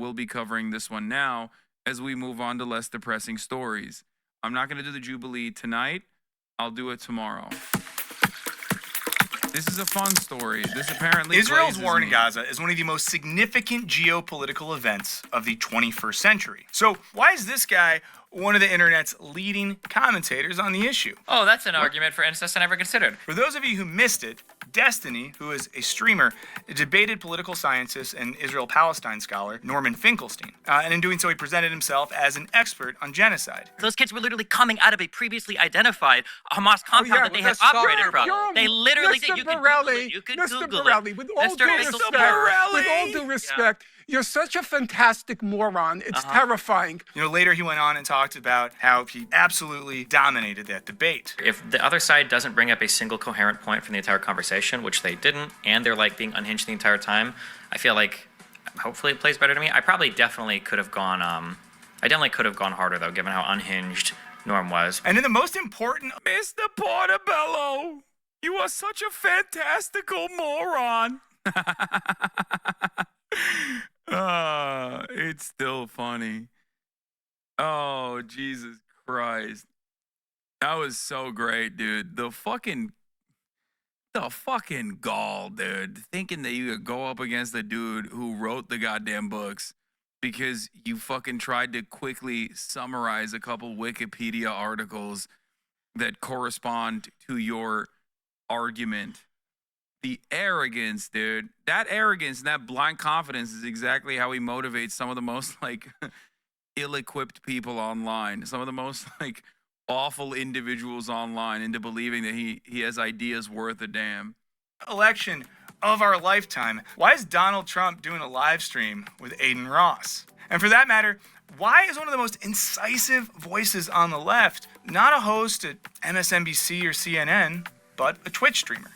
will be covering this one now as we move on to less depressing stories. I'm not going to do the Jubilee tonight. I'll do it tomorrow. This is a fun story. This apparently Israel's war in me. Gaza is one of the most significant geopolitical events of the 21st century. So why is this guy one of the internet's leading commentators on the issue? Oh, that's an argument for incest I never considered. For those of you who missed it, Destiny, who is a streamer, debated political scientist and Israel-Palestine scholar Norman Finkelstein. And in doing so, he presented himself as an expert on genocide. Those kids were literally coming out of a previously identified Hamas compound that they had operated from. They literally did. You can Google it. You can Google it. With all due respect, you're such a fantastic moron. It's terrifying. You know, later he went on and talked about how he absolutely dominated that debate. If the other side doesn't bring up a single coherent point from the entire conversation, which they didn't, and they're like being unhinged the entire time, I feel like hopefully it plays better to me. I definitely could have gone harder though, given how unhinged Norm was. And then the most important, Mr. Portobello, you are such a fantastical moron. It's still funny. Oh, Jesus Christ. That was so great, dude. The fucking gall, dude. Thinking that you could go up against the dude who wrote the goddamn books because you fucking tried to quickly summarize a couple Wikipedia articles that correspond to your argument. The arrogance, dude. That arrogance and that blind confidence is exactly how he motivates some of the most ill-equipped people online. Some of the most awful individuals online into believing that he has ideas worth a damn. Election of our lifetime. Why is Donald Trump doing a live stream with Aiden Ross? And for that matter, why is one of the most incisive voices on the left not a host at MSNBC or CNN, but a Twitch streamer?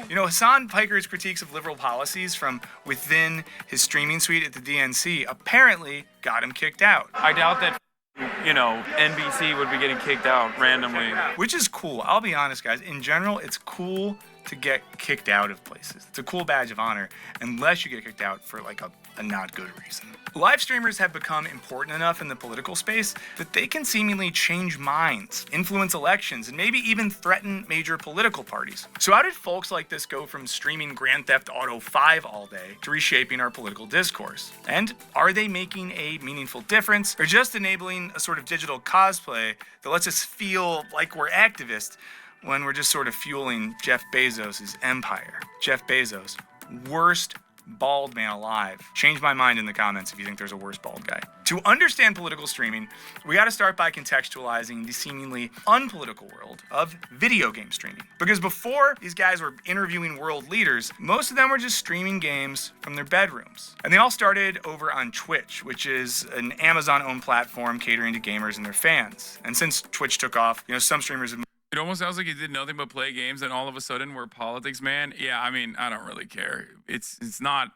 You know, Hasan Piker's critiques of liberal policies from within his streaming suite at the DNC apparently got him kicked out. I doubt that, NBC would be getting kicked out randomly. Which is cool. I'll be honest, guys. In general, it's cool to get kicked out of places. It's a cool badge of honor, unless you get kicked out for a not good reason. Live streamers have become important enough in the political space that they can seemingly change minds, influence elections, and maybe even threaten major political parties. So how did folks like this go from streaming Grand Theft Auto 5 all day to reshaping our political discourse? And are they making a meaningful difference, or just enabling a sort of digital cosplay that lets us feel like we're activists when we're just sort of fueling Jeff Bezos' empire? Jeff Bezos, worst bald man alive. Change my mind in the comments if you think there's a worse bald guy. To understand political streaming, we got to start by contextualizing the seemingly unpolitical world of video game streaming. Because before these guys were interviewing world leaders, most of them were just streaming games from their bedrooms. And they all started over on Twitch, which is an Amazon-owned platform catering to gamers and their fans. And since Twitch took off, some streamers have... It almost sounds like he did nothing but play games, and all of a sudden we're politics, man. Yeah, I mean, I don't really care. It's not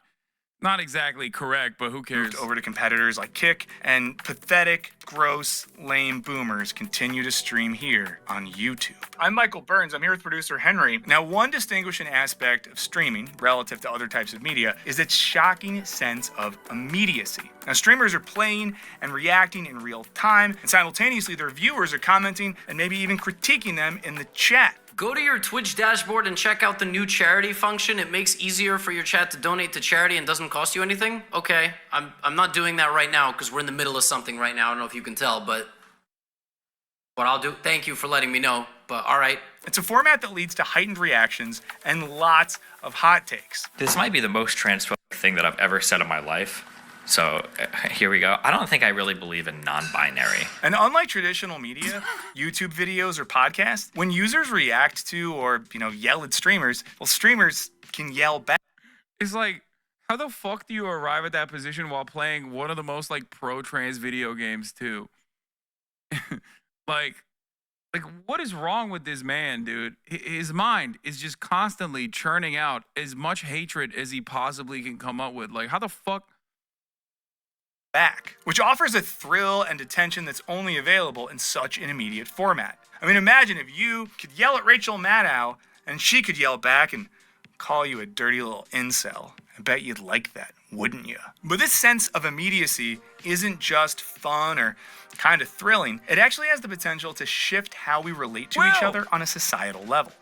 exactly correct, but who cares? Moved over to competitors like Kick, and pathetic, gross, lame boomers continue to stream here on YouTube. I'm Michael Burns. I'm here with producer Henry. Now, one distinguishing aspect of streaming relative to other types of media is its shocking sense of immediacy. Now, streamers are playing and reacting in real time, and simultaneously their viewers are commenting and maybe even critiquing them in the chat. Go to your Twitch dashboard and check out the new charity function. It makes easier for your chat to donate to charity and doesn't cost you anything. Okay, I'm not doing that right now because we're in the middle of something right now. I don't know if you can tell, but what I'll do, thank you for letting me know, but all right. It's a format that leads to heightened reactions and lots of hot takes. This might be the most transphobic thing that I've ever said in my life. So here we go. I don't think I really believe in non-binary. And unlike traditional media, YouTube videos or podcasts, when users react to or, yell at streamers, well, streamers can yell back. It's like, how the fuck do you arrive at that position while playing one of the most pro-trans video games too? like what is wrong with this man, dude? His mind is just constantly churning out as much hatred as he possibly can come up with. How the fuck? Back, which offers a thrill and attention that's only available in such an immediate format. I mean, imagine if you could yell at Rachel Maddow and she could yell back and call you a dirty little incel. I bet you'd like that, wouldn't you? But this sense of immediacy isn't just fun or kind of thrilling. It actually has the potential to shift how we relate to each other on a societal level.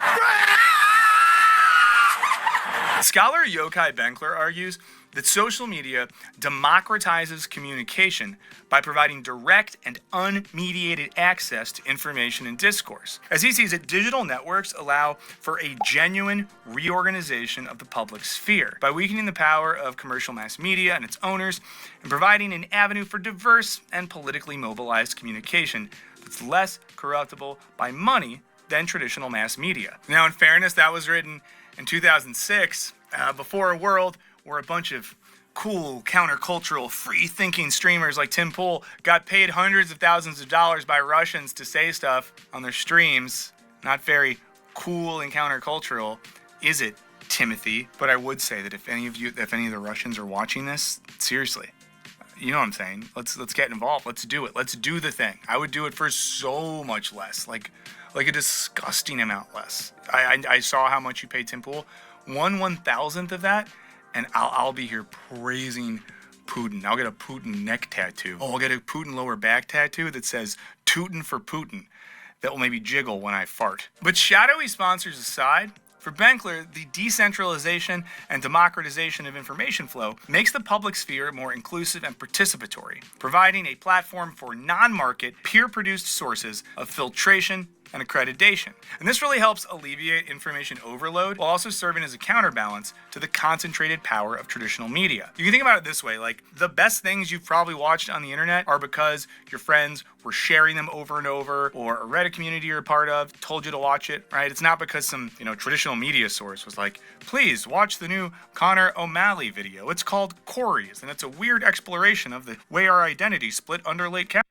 Scholar Yochai Benkler argues that social media democratizes communication by providing direct and unmediated access to information and discourse. As he sees it, digital networks allow for a genuine reorganization of the public sphere by weakening the power of commercial mass media and its owners and providing an avenue for diverse and politically mobilized communication that's less corruptible by money than traditional mass media. Now, in fairness, that was written in 2006, before a world where a bunch of cool, countercultural, free-thinking streamers like Tim Pool got paid hundreds of thousands of dollars by Russians to say stuff on their streams. Not very cool and countercultural, is it, Timothy? But I would say that if any of the Russians are watching this, seriously, you know what I'm saying? Let's get involved. Let's do it. Let's do the thing. I would do it for so much less, like a disgusting amount less. I saw how much you paid Tim Pool. 1/1000th of that, and I'll be here praising Putin. I'll get a Putin neck tattoo. Oh, I'll get a Putin lower back tattoo that says "Tootin' for Putin." That will maybe jiggle when I fart. But shadowy sponsors aside, for Benkler, the decentralization and democratization of information flow makes the public sphere more inclusive and participatory, providing a platform for non-market, peer-produced sources of filtration and accreditation. And this really helps alleviate information overload while also serving as a counterbalance to the concentrated power of traditional media. You can think about it this way, like the best things you've probably watched on the internet are because your friends were sharing them over and over, or a Reddit community you're a part of told you to watch it, right? It's not because some, traditional media source was like, please watch the new Connor O'Malley video. It's called Corey's, and it's a weird exploration of the way our identity split under late cap.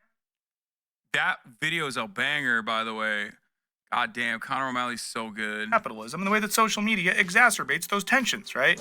That video is a banger, by the way. God damn, Connor O'Malley's so good. Capitalism and the way that social media exacerbates those tensions, right?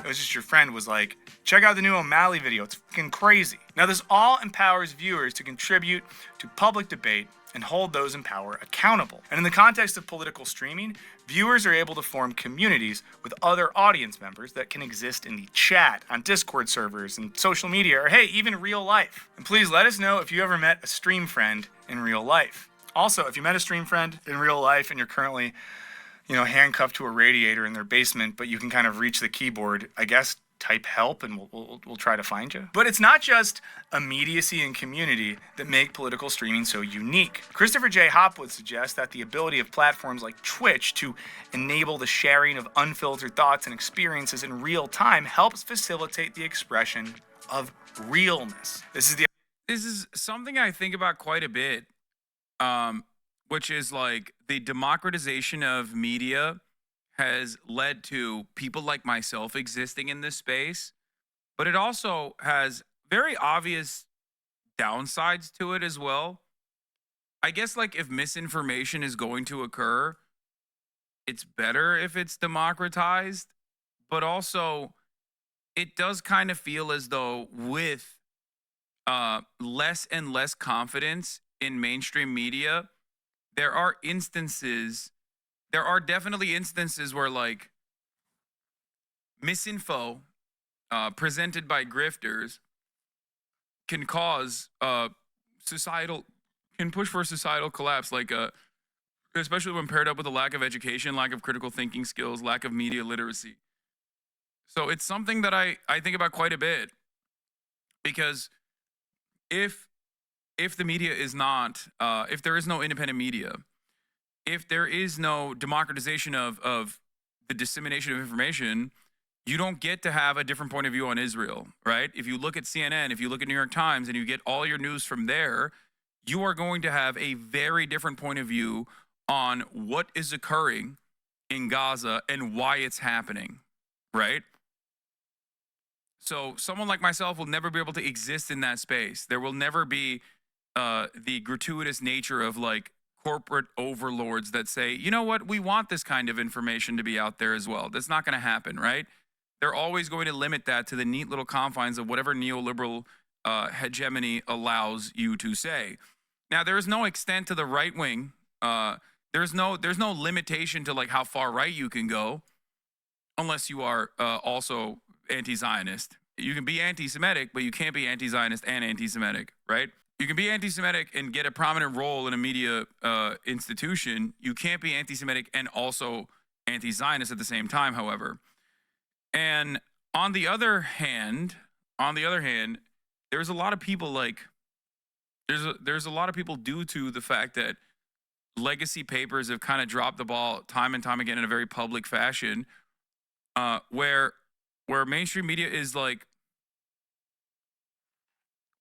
It was just your friend was like, check out the new O'Malley video. It's fucking crazy. Now, this all empowers viewers to contribute to public debate and hold those in power accountable. And in the context of political streaming, viewers are able to form communities with other audience members that can exist in the chat, on Discord servers, and social media, or hey, even real life. And please let us know if you ever met a stream friend in real life. Also, if you met a stream friend in real life and you're currently, handcuffed to a radiator in their basement, but you can kind of reach the keyboard, I guess type help and we'll try to find you. But it's not just immediacy and community that make political streaming so unique. Christopher J. Hopwood suggests that the ability of platforms like Twitch to enable the sharing of unfiltered thoughts and experiences in real time helps facilitate the expression of realness. This is something I think about quite a bit, which is like the democratization of media has led to people like myself existing in this space, but it also has very obvious downsides to it as well. I guess like if misinformation is going to occur, it's better if it's democratized, but also it does kind of feel as though with less and less confidence in mainstream media, there are definitely instances where like misinfo presented by grifters can cause can push for societal collapse, like especially when paired up with a lack of education, lack of critical thinking skills, lack of media literacy. So it's something that I think about quite a bit, because if the media is not, if there is no independent media, if there is no democratization of the dissemination of information, you don't get to have a different point of view on Israel, right? If you look at CNN, if you look at New York Times, and you get all your news from there, you are going to have a very different point of view on what is occurring in Gaza and why it's happening, right? So someone like myself will never be able to exist in that space. There will never be the gratuitous nature of like corporate overlords that say, you know what, we want this kind of information to be out there as well. That's not going to happen, right? They're always going to limit that to the neat little confines of whatever neoliberal hegemony allows you to say. Now, there is no extent to the right wing there's no limitation to like how far right you can go, unless you are also anti-Zionist. You can be anti-Semitic, but you can't be anti-Zionist and anti-Semitic, right? You can be anti-Semitic and get a prominent role in a media institution. You can't be anti-Semitic and also anti-Zionist at the same time, however. And on the other hand, there's a lot of people like there's a lot of people due to the fact that legacy papers have kind of dropped the ball time and time again in a very public fashion, where mainstream media is like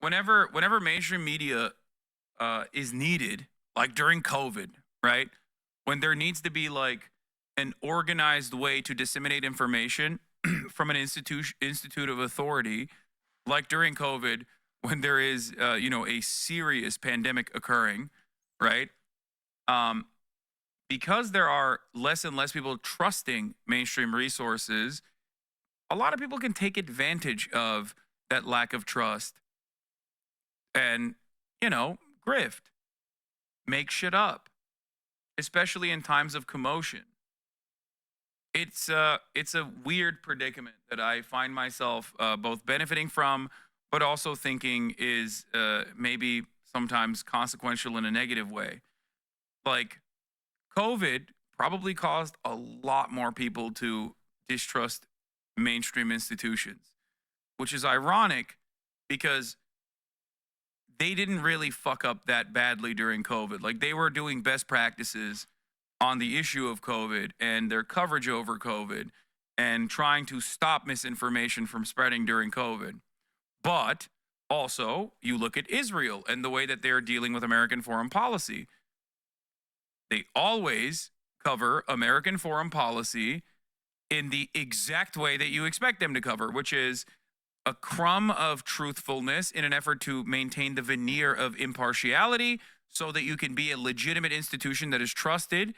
whenever mainstream media is needed, like during COVID, right? When there needs to be like an organized way to disseminate information from an institute of authority, like during COVID, when there is a serious pandemic occurring, right? Because there are less and less people trusting mainstream resources, a lot of people can take advantage of that lack of trust and, grift, make shit up, especially in times of commotion. It's a weird predicament that I find myself both benefiting from, but also thinking is maybe sometimes consequential in a negative way. Like, COVID probably caused a lot more people to distrust mainstream institutions, which is ironic because they didn't really fuck up that badly during COVID. Like, they were doing best practices on the issue of COVID and their coverage over COVID and trying to stop misinformation from spreading during COVID. But also, you look at Israel and the way that they're dealing with American foreign policy. They always cover American foreign policy in the exact way that you expect them to cover, which is a crumb of truthfulness in an effort to maintain the veneer of impartiality so that you can be a legitimate institution that is trusted,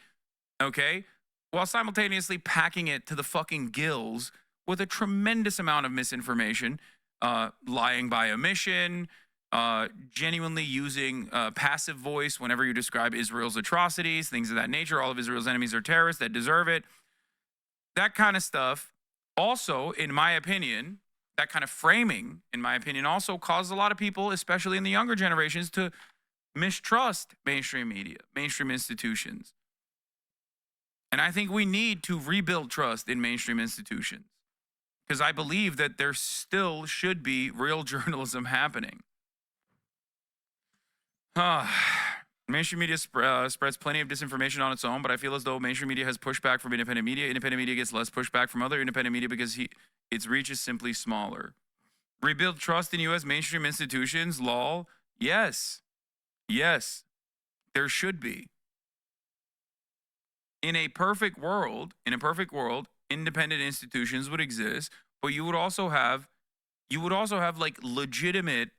okay? While simultaneously packing it to the fucking gills with a tremendous amount of misinformation, lying by omission, genuinely using passive voice whenever you describe Israel's atrocities, things of that nature. All of Israel's enemies are terrorists that deserve it. That kind of stuff also, in my opinion, that kind of framing, in my opinion, also caused a lot of people, especially in the younger generations, to mistrust mainstream media, mainstream institutions. And I think we need to rebuild trust in mainstream institutions because I believe that there still should be real journalism happening. Mainstream media spreads plenty of disinformation on its own, but I feel as though mainstream media has pushback from independent media. Independent media gets less pushback from other independent media because its reach is simply smaller. Rebuild trust in U.S. mainstream institutions, lol. Yes, there should be. In a perfect world, independent institutions would exist, but you would also have like legitimate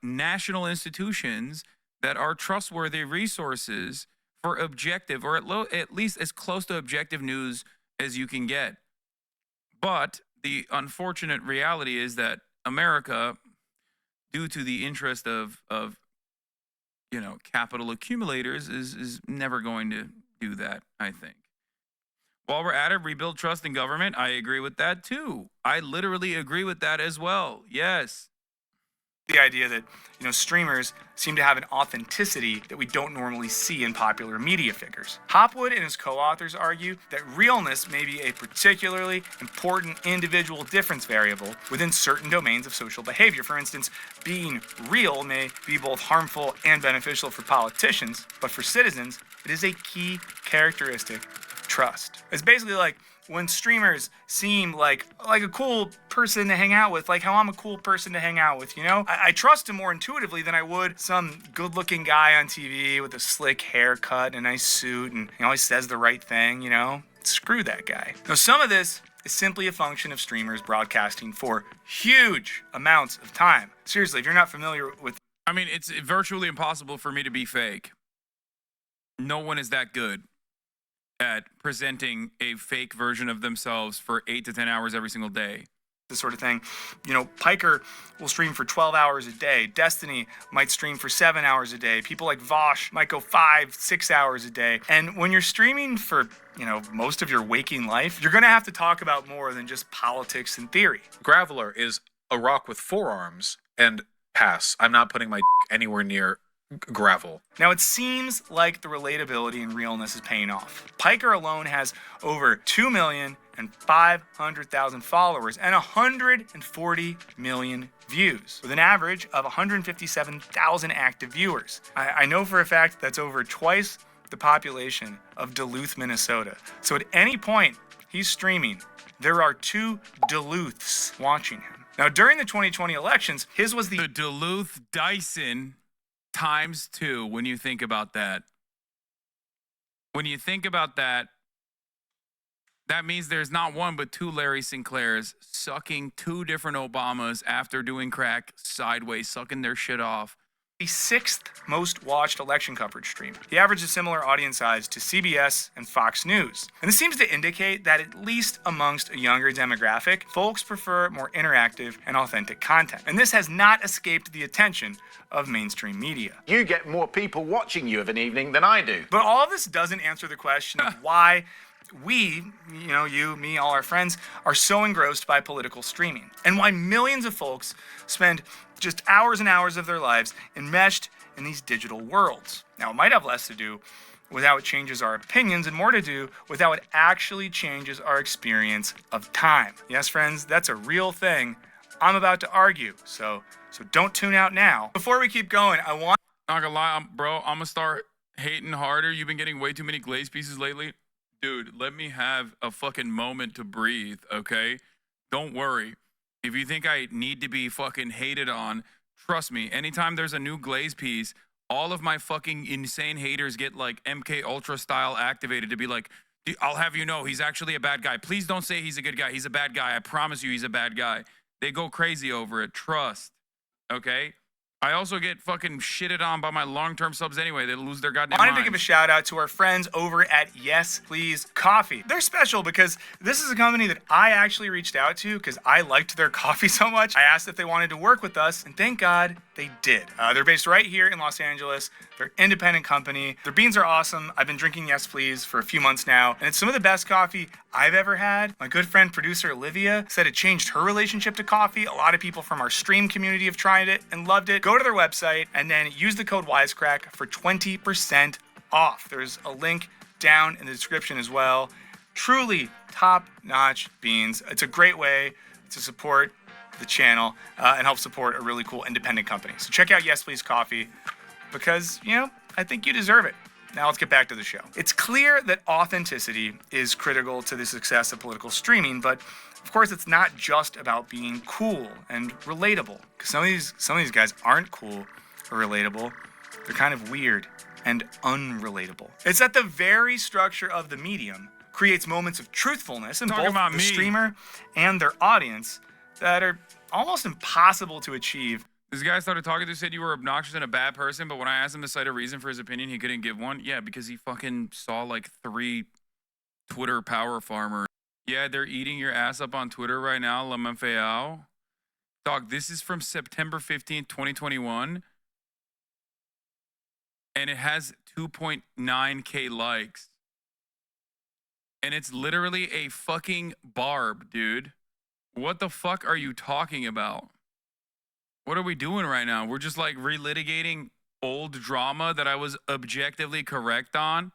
national institutions that are trustworthy resources for objective, or at least as close to objective news as you can get. But the unfortunate reality is that America, due to the interest of capital accumulators, is never going to do that, I think. While we're at it, rebuild trust in government. I agree with that too. I literally agree with that as well. Yes. The idea that, streamers seem to have an authenticity that we don't normally see in popular media figures. Hopwood and his co-authors argue that realness may be a particularly important individual difference variable within certain domains of social behavior. For instance, being real may be both harmful and beneficial for politicians, but for citizens, it is a key characteristic of trust. It's basically like when streamers seem like a cool person to hang out with, like how I'm a cool person to hang out with, I trust him more intuitively than I would some good-looking guy on TV with a slick haircut and a nice suit and he always says the right thing, Screw that guy. Now, some of this is simply a function of streamers broadcasting for huge amounts of time. Seriously, if you're not familiar with... I mean, it's virtually impossible for me to be fake. No one is that good at presenting a fake version of themselves for 8 to 10 hours every single day. this sort of thing. You know, Piker will stream for 12 hours a day. Destiny might stream for 7 hours a day. People like Vosh might go 5-6 hours a day. And when you're streaming for, you know, most of your waking life, you're going to have to talk about more than just politics and theory. Graveler is a rock with 4 arms, and pass. I'm not putting my anywhere near gravel. Now, it seems like the relatability and realness is paying off. Piker alone has over 2,500,000 followers and 140 million views, with an average of 157,000 active viewers. I know for a fact that's over twice the population of Duluth, Minnesota. So at any point he's streaming, there are 2 Duluths watching him. Now, during the 2020 elections, his was The Duluth Dyson times 2 when you think about that. When you think about that, that means there's not one but 2 Larry Sinclairs sucking 2 different Obamas after doing crack sideways, sucking their shit off. the 6th most watched election coverage stream. The average is similar audience size to CBS and Fox News. And this seems to indicate that at least amongst a younger demographic, folks prefer more interactive and authentic content. And this has not escaped the attention of mainstream media. You get more people watching you of an evening than I do. But all of this doesn't answer the question of why we, you, me, all our friends, are so engrossed by political streaming, and why millions of folks spend just hours and hours of their lives enmeshed in these digital worlds. Now, it might have less to do with how it changes our opinions and more to do with how it actually changes our experience of time. Yes, friends, that's a real thing I'm about to argue, so don't tune out now. Before we keep going, I want... Not gonna lie, bro, I'm gonna start hating harder. You've been getting way too many glaze pieces lately. Dude, let me have a fucking moment to breathe, okay? Don't worry. If you think I need to be fucking hated on, trust me, anytime there's a new glaze piece, all of my fucking insane haters get like MK Ultra style activated to be like, I'll have you know, he's actually a bad guy. Please don't say he's a good guy. He's a bad guy. I promise you he's a bad guy. They go crazy over it. Trust, okay? I also get fucking shitted on by my long-term subs anyway. They lose their goddamn I wanted minds. to give a shout out to our friends over at Yes Please Coffee. They're special because this is a company that I actually reached out to because I liked their coffee so much. I asked if they wanted to work with us, and thank God they did. They're based right here in Los Angeles. They're an independent company. Their beans are awesome. I've been drinking Yes Please for a few months now, and it's some of the best coffee I've ever had. My good friend, producer Olivia, said it changed her relationship to coffee. A lot of people from our stream community have tried it and loved it. Go to their website and then use the code Wisecrack for 20% off. There's a link down in the description as well. Truly top-notch beans. It's a great way to support the channel and help support a really cool independent company. So check out Yes Please Coffee because, I think you deserve it. Now let's get back to the show. It's clear that authenticity is critical to the success of political streaming, but of course it's not just about being cool and relatable. Because some of these guys aren't cool or relatable. They're kind of weird and unrelatable. It's that the very structure of the medium creates moments of truthfulness in both the streamer and their audience that are almost impossible to achieve. This guy started talking to said you were obnoxious and a bad person, but when I asked him to cite a reason for his opinion, he couldn't give one. Yeah, because he fucking saw like 3 Twitter power farmers. Yeah, they're eating your ass up on Twitter right now, LMFAO. Dog, this is from September 15th, 2021. And it has 2.9K likes. And it's literally a fucking barb, dude. What the fuck are you talking about? What are we doing right now? We're just like relitigating old drama that I was objectively correct on.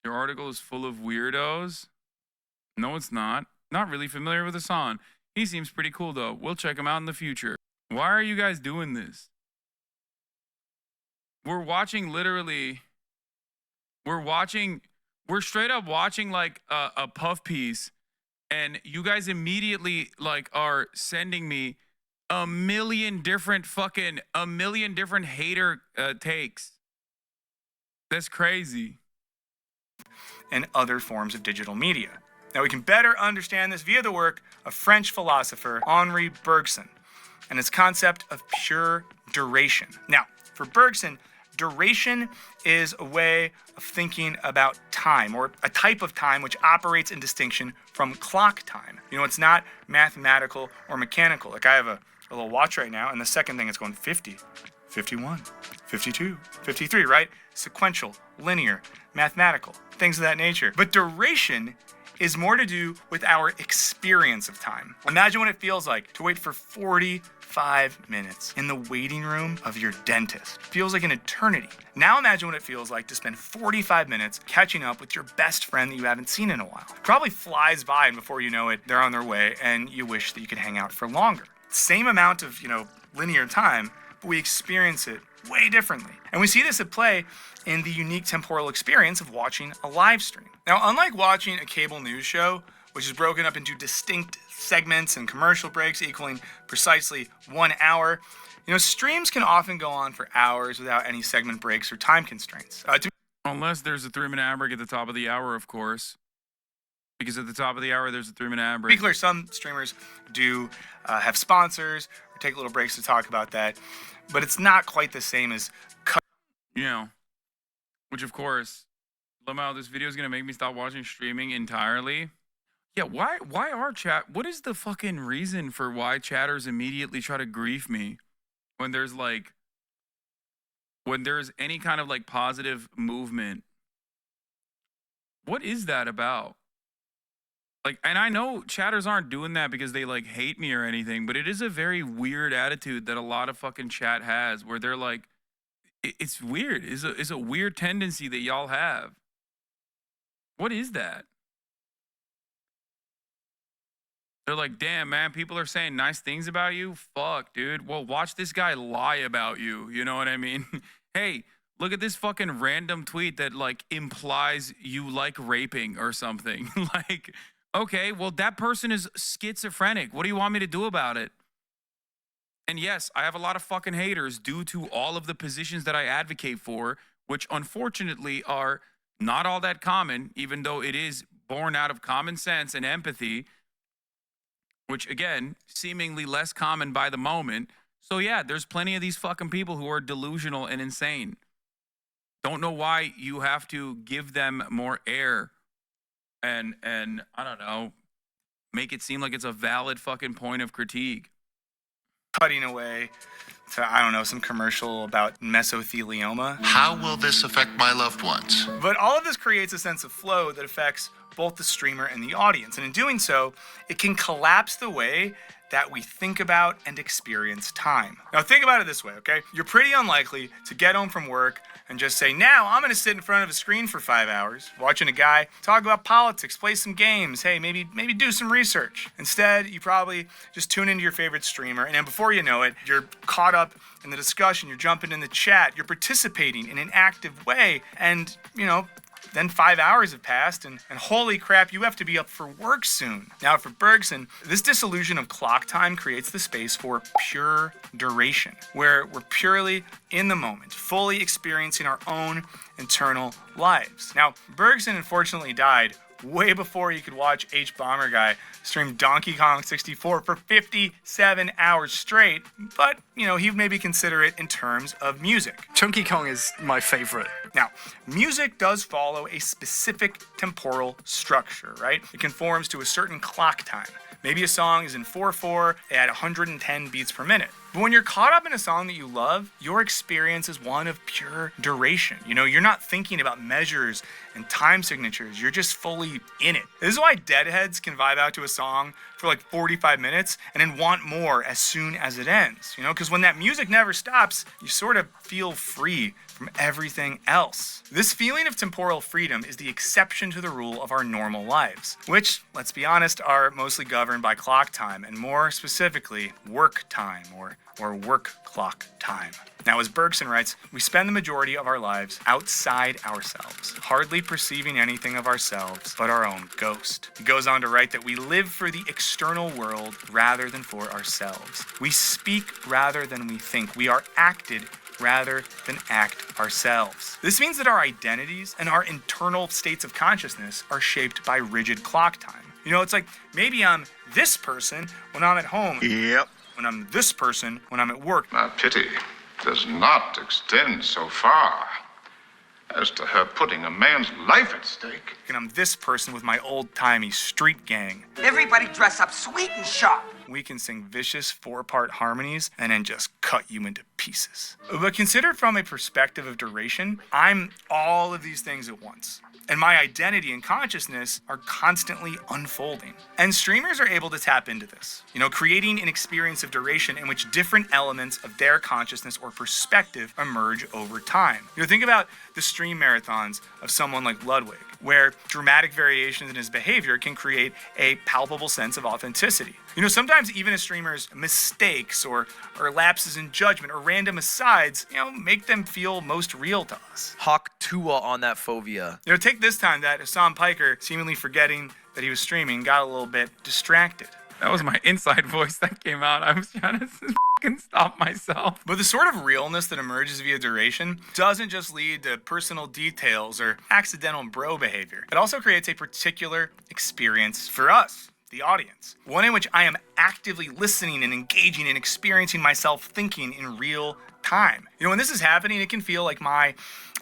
Your article is full of weirdos. No, it's not. Not really familiar with Hasan. He seems pretty cool though. We'll check him out in the future. Why are you guys doing this? We're straight up watching like a puff piece, and you guys immediately like are sending me a million different hater takes. That's crazy. And other forms of digital media. Now we can better understand this via the work of French philosopher Henri Bergson and his concept of pure duration. Now, for Bergson, duration is a way of thinking about time, or a type of time which operates in distinction from clock time. It's not mathematical or mechanical. Like I have a little watch right now, and the second thing it's going 50, 51, 52, 53, right? Sequential, linear, mathematical, things of that nature. But duration is more to do with our experience of time. Imagine what it feels like to wait for 45 minutes in the waiting room of your dentist. Feels like an eternity. Now imagine what it feels like to spend 45 minutes catching up with your best friend that you haven't seen in a while. It probably flies by, and before you know it, they're on their way, and you wish that you could hang out for longer. Same amount of, linear time, but we experience it way differently. And we see this at play in the unique temporal experience of watching a live stream. Now, unlike watching a cable news show, which is broken up into distinct segments and commercial breaks equaling precisely 1 hour, streams can often go on for hours without any segment breaks or time constraints. Unless there's a 3-minute ad break at the top of the hour, of course. Because at the top of the hour, there's a 3-minute ad To break. be clear, some streamers do have sponsors or take little breaks to talk about that, but it's not quite the same as Which, of course, Lamau, this video is going to make me stop watching streaming entirely. Yeah, why are chat... What is the fucking reason for why chatters immediately try to grief me when there's, when there's any kind of, positive movement? What is that about? And I know chatters aren't doing that because they, hate me or anything, but it is a very weird attitude that a lot of fucking chat has where they're it's weird. It's a weird tendency that y'all have. What is that? They're like, damn, man, people are saying nice things about you? Fuck, dude. Well, watch this guy lie about you. You know what I mean? Hey, look at this fucking random tweet that, implies you like raping or something. Okay, well, that person is schizophrenic. What do you want me to do about it? And yes, I have a lot of fucking haters due to all of the positions that I advocate for, which unfortunately are not all that common, even though it is born out of common sense and empathy, which, again, seemingly less common by the moment. So, yeah, there's plenty of these fucking people who are delusional and insane. Don't know why you have to give them more air and I don't know, make it seem like it's a valid fucking point of critique. Cutting away to, I don't know, some commercial about mesothelioma. How will this affect my loved ones? But all of this creates a sense of flow that affects both the streamer and the audience. And in doing so, it can collapse the way that we think about and experience time. Now think about it this way, okay? You're pretty unlikely to get home from work and just say, now I'm gonna sit in front of a screen for 5 hours, watching a guy talk about politics, play some games, hey, maybe do some research. Instead, you probably just tune into your favorite streamer, and then before you know it, you're caught up in the discussion, you're jumping in the chat, you're participating in an active way, and, then 5 hours have passed, and holy crap, you have to be up for work soon. Now, for Bergson, this disillusion of clock time creates the space for pure duration, where we're purely in the moment, fully experiencing our own internal lives. Now, Bergson unfortunately died way before you could watch H Bomber Guy stream Donkey Kong 64 for 57 hours straight, but, he'd maybe consider it in terms of music. Donkey Kong is my favorite. Now, music does follow a specific temporal structure, right? It conforms to a certain clock time. Maybe a song is in 4/4 at 110 beats per minute. But when you're caught up in a song that you love, your experience is one of pure duration. You're not thinking about measures and time signatures. You're just fully in it. This is why deadheads can vibe out to a song for 45 minutes and then want more as soon as it ends. Because when that music never stops, you sort of feel free from everything else. This feeling of temporal freedom is the exception to the rule of our normal lives, which, let's be honest, are mostly governed by clock time, and more specifically, work time or work clock time. Now, as Bergson writes, we spend the majority of our lives outside ourselves, hardly perceiving anything of ourselves but our own ghost. He goes on to write that we live for the external world rather than for ourselves. We speak rather than we think. We are acted rather than act ourselves. This means that our identities and our internal states of consciousness are shaped by rigid clock time. It's like, maybe I'm this person when I'm at home. Yep. When I'm this person when I'm at work. A pity. does not extend so far as to her putting a man's life at stake. And I'm this person with my old-timey street gang. Everybody dress up sweet and sharp. We can sing vicious 4-part harmonies and then just cut you into pieces. But considered from a perspective of duration, I'm all of these things at once. And my identity and consciousness are constantly unfolding. And streamers are able to tap into this, creating an experience of duration in which different elements of their consciousness or perspective emerge over time. Think about the stream marathons of someone like Ludwig, where dramatic variations in his behavior can create a palpable sense of authenticity. Sometimes even a streamer's mistakes or lapses in judgment or random asides, make them feel most real to us. Hawk Tua on that fovea. Take this time that Hasan Piker, seemingly forgetting that he was streaming, got a little bit distracted. That was my inside voice that came out. I was trying to fucking stop myself. But the sort of realness that emerges via duration doesn't just lead to personal details or accidental bro behavior. It also creates a particular experience for us, the audience. One in which I am actively listening and engaging and experiencing myself thinking in real time. When this is happening, it can feel like my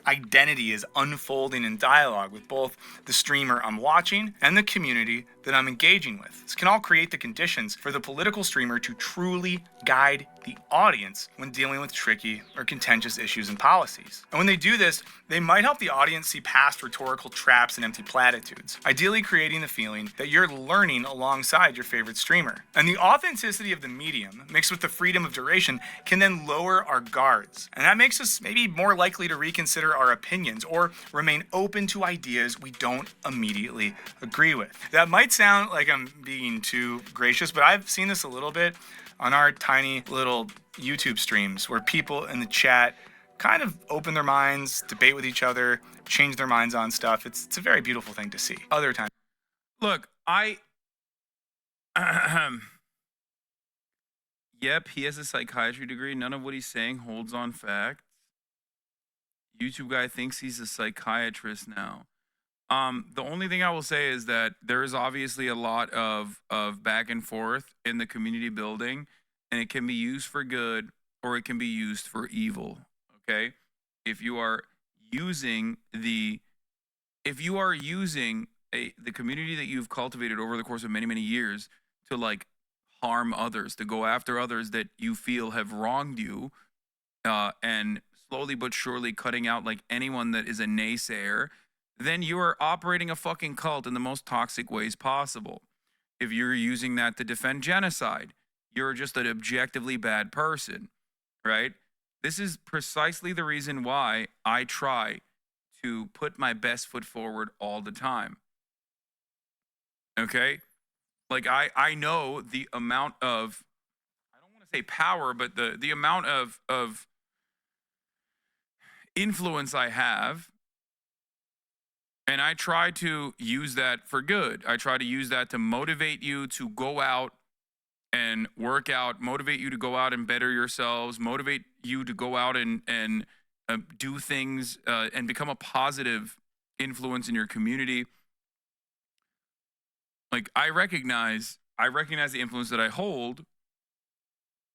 identity is unfolding in dialogue with both the streamer I'm watching and the community that I'm engaging with. This can all create the conditions for the political streamer to truly guide the audience when dealing with tricky or contentious issues and policies. And when they do this, they might help the audience see past rhetorical traps and empty platitudes, ideally creating the feeling that you're learning alongside your favorite streamer. And the authenticity of the medium, mixed with the freedom of duration, can then lower our guards. And that makes us maybe more likely to reconsider our opinions or remain open to ideas we don't immediately agree with. That might sound like I'm being too gracious, but I've seen this a little bit on our tiny little YouTube streams where people in the chat kind of open their minds, debate with each other, change their minds on stuff. It's a very beautiful thing to see. Other times. Look, Yep, he has a psychiatry degree. None of what he's saying holds on facts. YouTube guy thinks he's a psychiatrist now. The only thing I will say is that there is obviously a lot of back and forth in the community building, and it can be used for good or it can be used for evil. Okay? If you are using the community that you've cultivated over the course of many, many years to like harm others, to go after others that you feel have wronged you, and slowly but surely cutting out like anyone that is a naysayer, then you are operating a fucking cult in the most toxic ways possible. If you're using that to defend genocide, you're just an objectively bad person, right? This is precisely the reason why I try to put my best foot forward all the time. Okay? Like I know the amount of, I don't want to say power, but the amount of influence I have, and I try to use that for good. I try to use that to motivate you to go out and work out, motivate you to go out and better yourselves, motivate you to go out and do things and become a positive influence in your community. Like I recognize the influence that I hold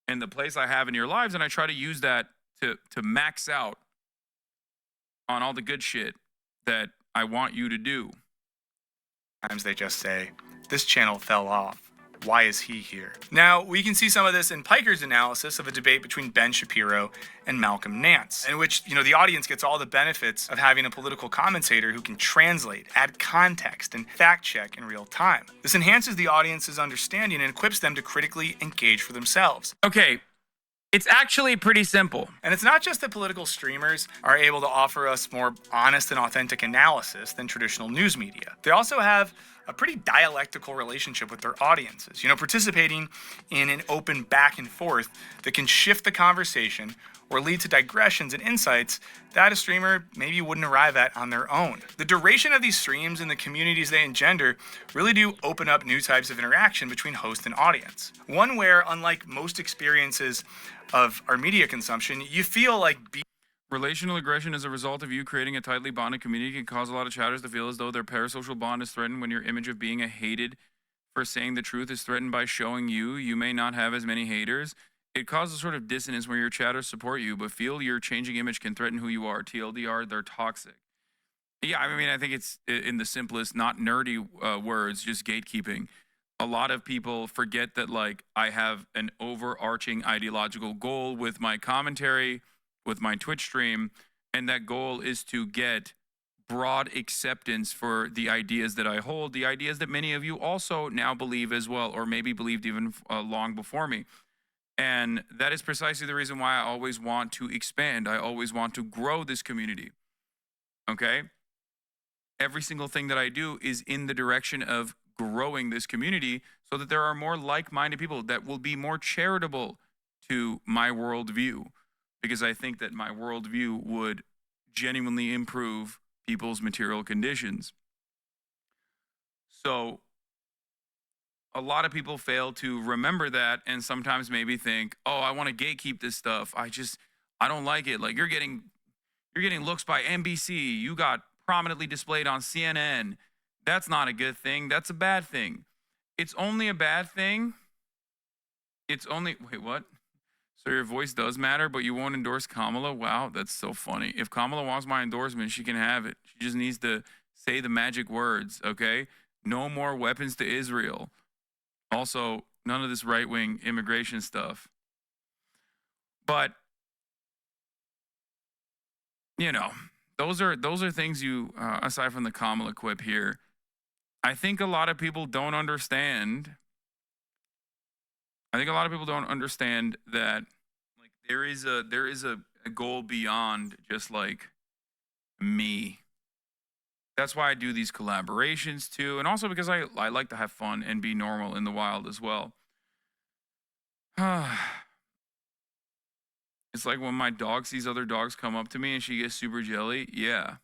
and the place I have in your lives, and I try to use that to max out on all the good shit that I want you to do. Sometimes they just say, this channel fell off. Why is he here? Now, we can see some of this in Piker's analysis of a debate between Ben Shapiro and Malcolm Nance, in which, the audience gets all the benefits of having a political commentator who can translate, add context, and fact check in real time. This enhances the audience's understanding and equips them to critically engage for themselves. Okay, it's actually pretty simple. And it's not just that political streamers are able to offer us more honest and authentic analysis than traditional news media. They also have a pretty dialectical relationship with their audiences, participating in an open back and forth that can shift the conversation or lead to digressions and insights that a streamer maybe wouldn't arrive at on their own. The duration of these streams and the communities they engender really do open up new types of interaction between host and audience. One where, unlike most experiences of our media consumption, you feel like relational aggression as a result of you creating a tightly bonded community can cause a lot of chatters to feel as though their parasocial bond is threatened when your image of being a hated for saying the truth is threatened by showing you may not have as many haters. it causes sort of dissonance where your chatters support you, but feel your changing image can threaten who you are. TLDR, they're toxic. Yeah, I mean, I think it's in the simplest, not nerdy words, just gatekeeping. A lot of people forget that, like, I have an overarching ideological goal with my commentary, with my Twitch stream, and that goal is to get broad acceptance for the ideas that I hold, the ideas that many of you also now believe as well, or maybe believed even long before me. And that is precisely the reason why I always want to expand. I always want to grow this community. Okay? Every single thing that I do is in the direction of growing this community so that there are more like-minded people that will be more charitable to my worldview, because I think that my worldview would genuinely improve people's material conditions. So a lot of people fail to remember that and sometimes maybe think, oh, I want to gatekeep this stuff. I don't like it. Like, you're getting looks by NBC. You got prominently displayed on CNN. That's not a good thing. That's a bad thing. It's only a bad thing. Wait, what? So your voice does matter, but you won't endorse Kamala? Wow, that's so funny. If Kamala wants my endorsement, she can have it. She just needs to say the magic words, okay? No more weapons to Israel. Also, none of this right-wing immigration stuff. But, you know, those are things you, aside from the Kamala quip here, I think a lot of people don't understand. I think a lot of people don't understand that, like, there is a goal beyond just like me. That's why I do these collaborations too, and also because I like to have fun and be normal in the wild as well. It's like when my dog sees other dogs come up to me and she gets super jelly. Yeah.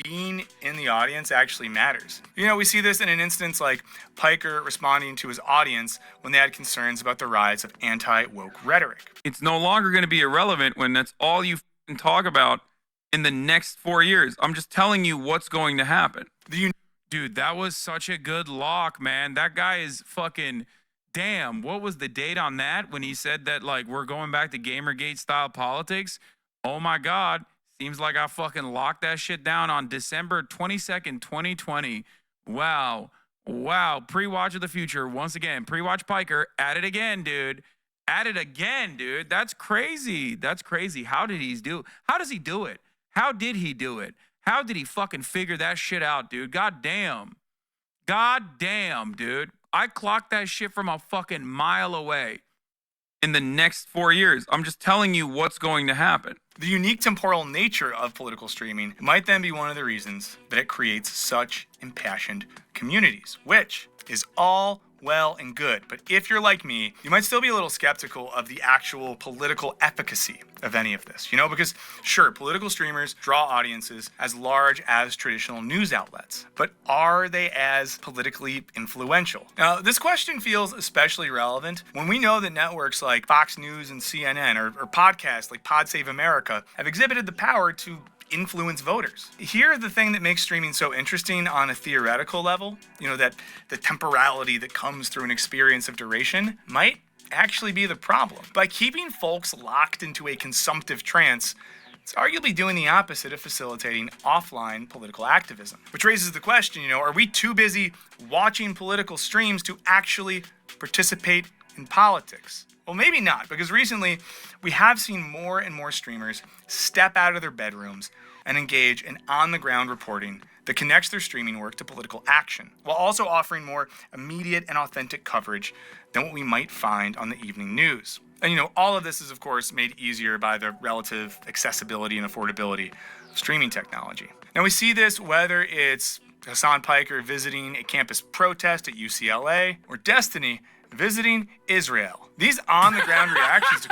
Being in the audience actually matters. You know, we see this in an instance like Piker responding to his audience when they had concerns about the rise of anti-woke rhetoric. It's no longer going to be irrelevant when that's all you talk about in the next 4 years. I'm just telling you what's going to happen. Dude, that was such a good lock, man. That guy is fucking... Damn, what was the date on that when he said that, like, we're going back to Gamergate style politics? Oh my God. Seems like I fucking locked that shit down on December 22nd, 2020. Wow. Wow. Pre-watch of the future. Once again, pre-watch Piker. At it again, dude. At it again, dude. That's crazy. That's crazy. How does he do it? How did he do it? How did he fucking figure that shit out, dude? God damn. God damn, dude. I clocked that shit from a fucking mile away. In the next 4 years. I'm just telling you what's going to happen. The unique temporal nature of political streaming might then be one of the reasons that it creates such impassioned communities, which is all well and good. But if you're like me, you might still be a little skeptical of the actual political efficacy of any of this, you know, because sure, political streamers draw audiences as large as traditional news outlets, but are they as politically influential? Now, this question feels especially relevant when we know that networks like Fox News and CNN or podcasts like Pod Save America have exhibited the power to influence voters. Here, the thing that makes streaming so interesting on a theoretical level, you know, that the temporality that comes through an experience of duration might actually be the problem. By keeping folks locked into a consumptive trance, it's arguably doing the opposite of facilitating offline political activism. Which raises the question, you know, are we too busy watching political streams to actually participate in politics? Well, maybe not, because recently we have seen more and more streamers step out of their bedrooms and engage in on-the-ground reporting that connects their streaming work to political action, while also offering more immediate and authentic coverage than what we might find on the evening news. And, you know, all of this is, of course, made easier by the relative accessibility and affordability of streaming technology. Now, we see this whether it's Hasan Piker visiting a campus protest at UCLA or Destiny visiting Israel. These on-the-ground reactions to...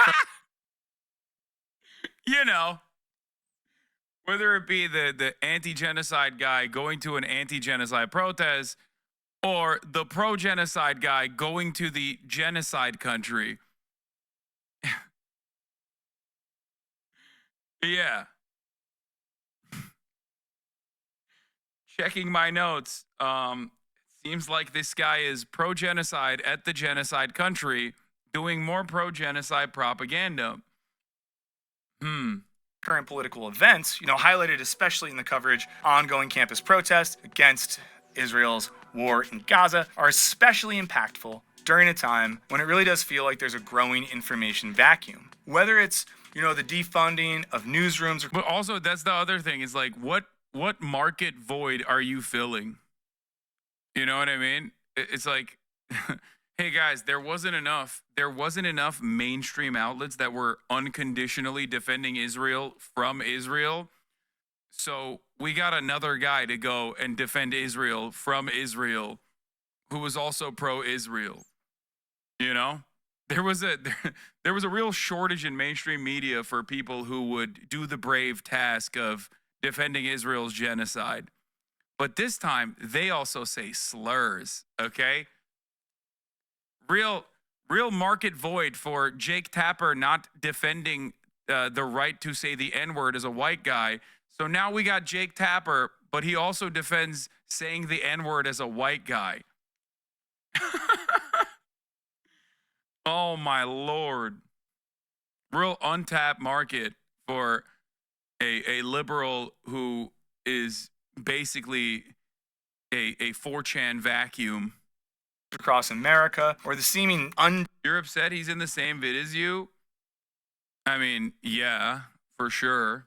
You know, whether it be the anti-genocide guy going to an anti-genocide protest or the pro-genocide guy going to the genocide country. Yeah. Checking my notes. Seems like this guy is pro-genocide at the genocide country, doing more pro-genocide propaganda. Current political events, highlighted especially in the coverage, ongoing campus protests against Israel's war in Gaza are especially impactful during a time when it really does feel like there's a growing information vacuum. Whether it's, the defunding of newsrooms. But also, that's the other thing is like, what market void are you filling? You know what I mean? It's like, hey guys, there wasn't enough mainstream outlets that were unconditionally defending Israel from Israel. So we got another guy to go and defend Israel from Israel who was also pro-Israel. There was a real shortage in mainstream media for people who would do the brave task of defending Israel's genocide. But this time, they also say slurs, okay? Real market void for Jake Tapper not defending the right to say the N-word as a white guy. So now we got Jake Tapper, but he also defends saying the N-word as a white guy. Oh, my Lord. Real untapped market for a liberal who is basically a 4chan vacuum. Across America, or the seeming You're upset he's in the same vid as you? I mean, yeah, for sure.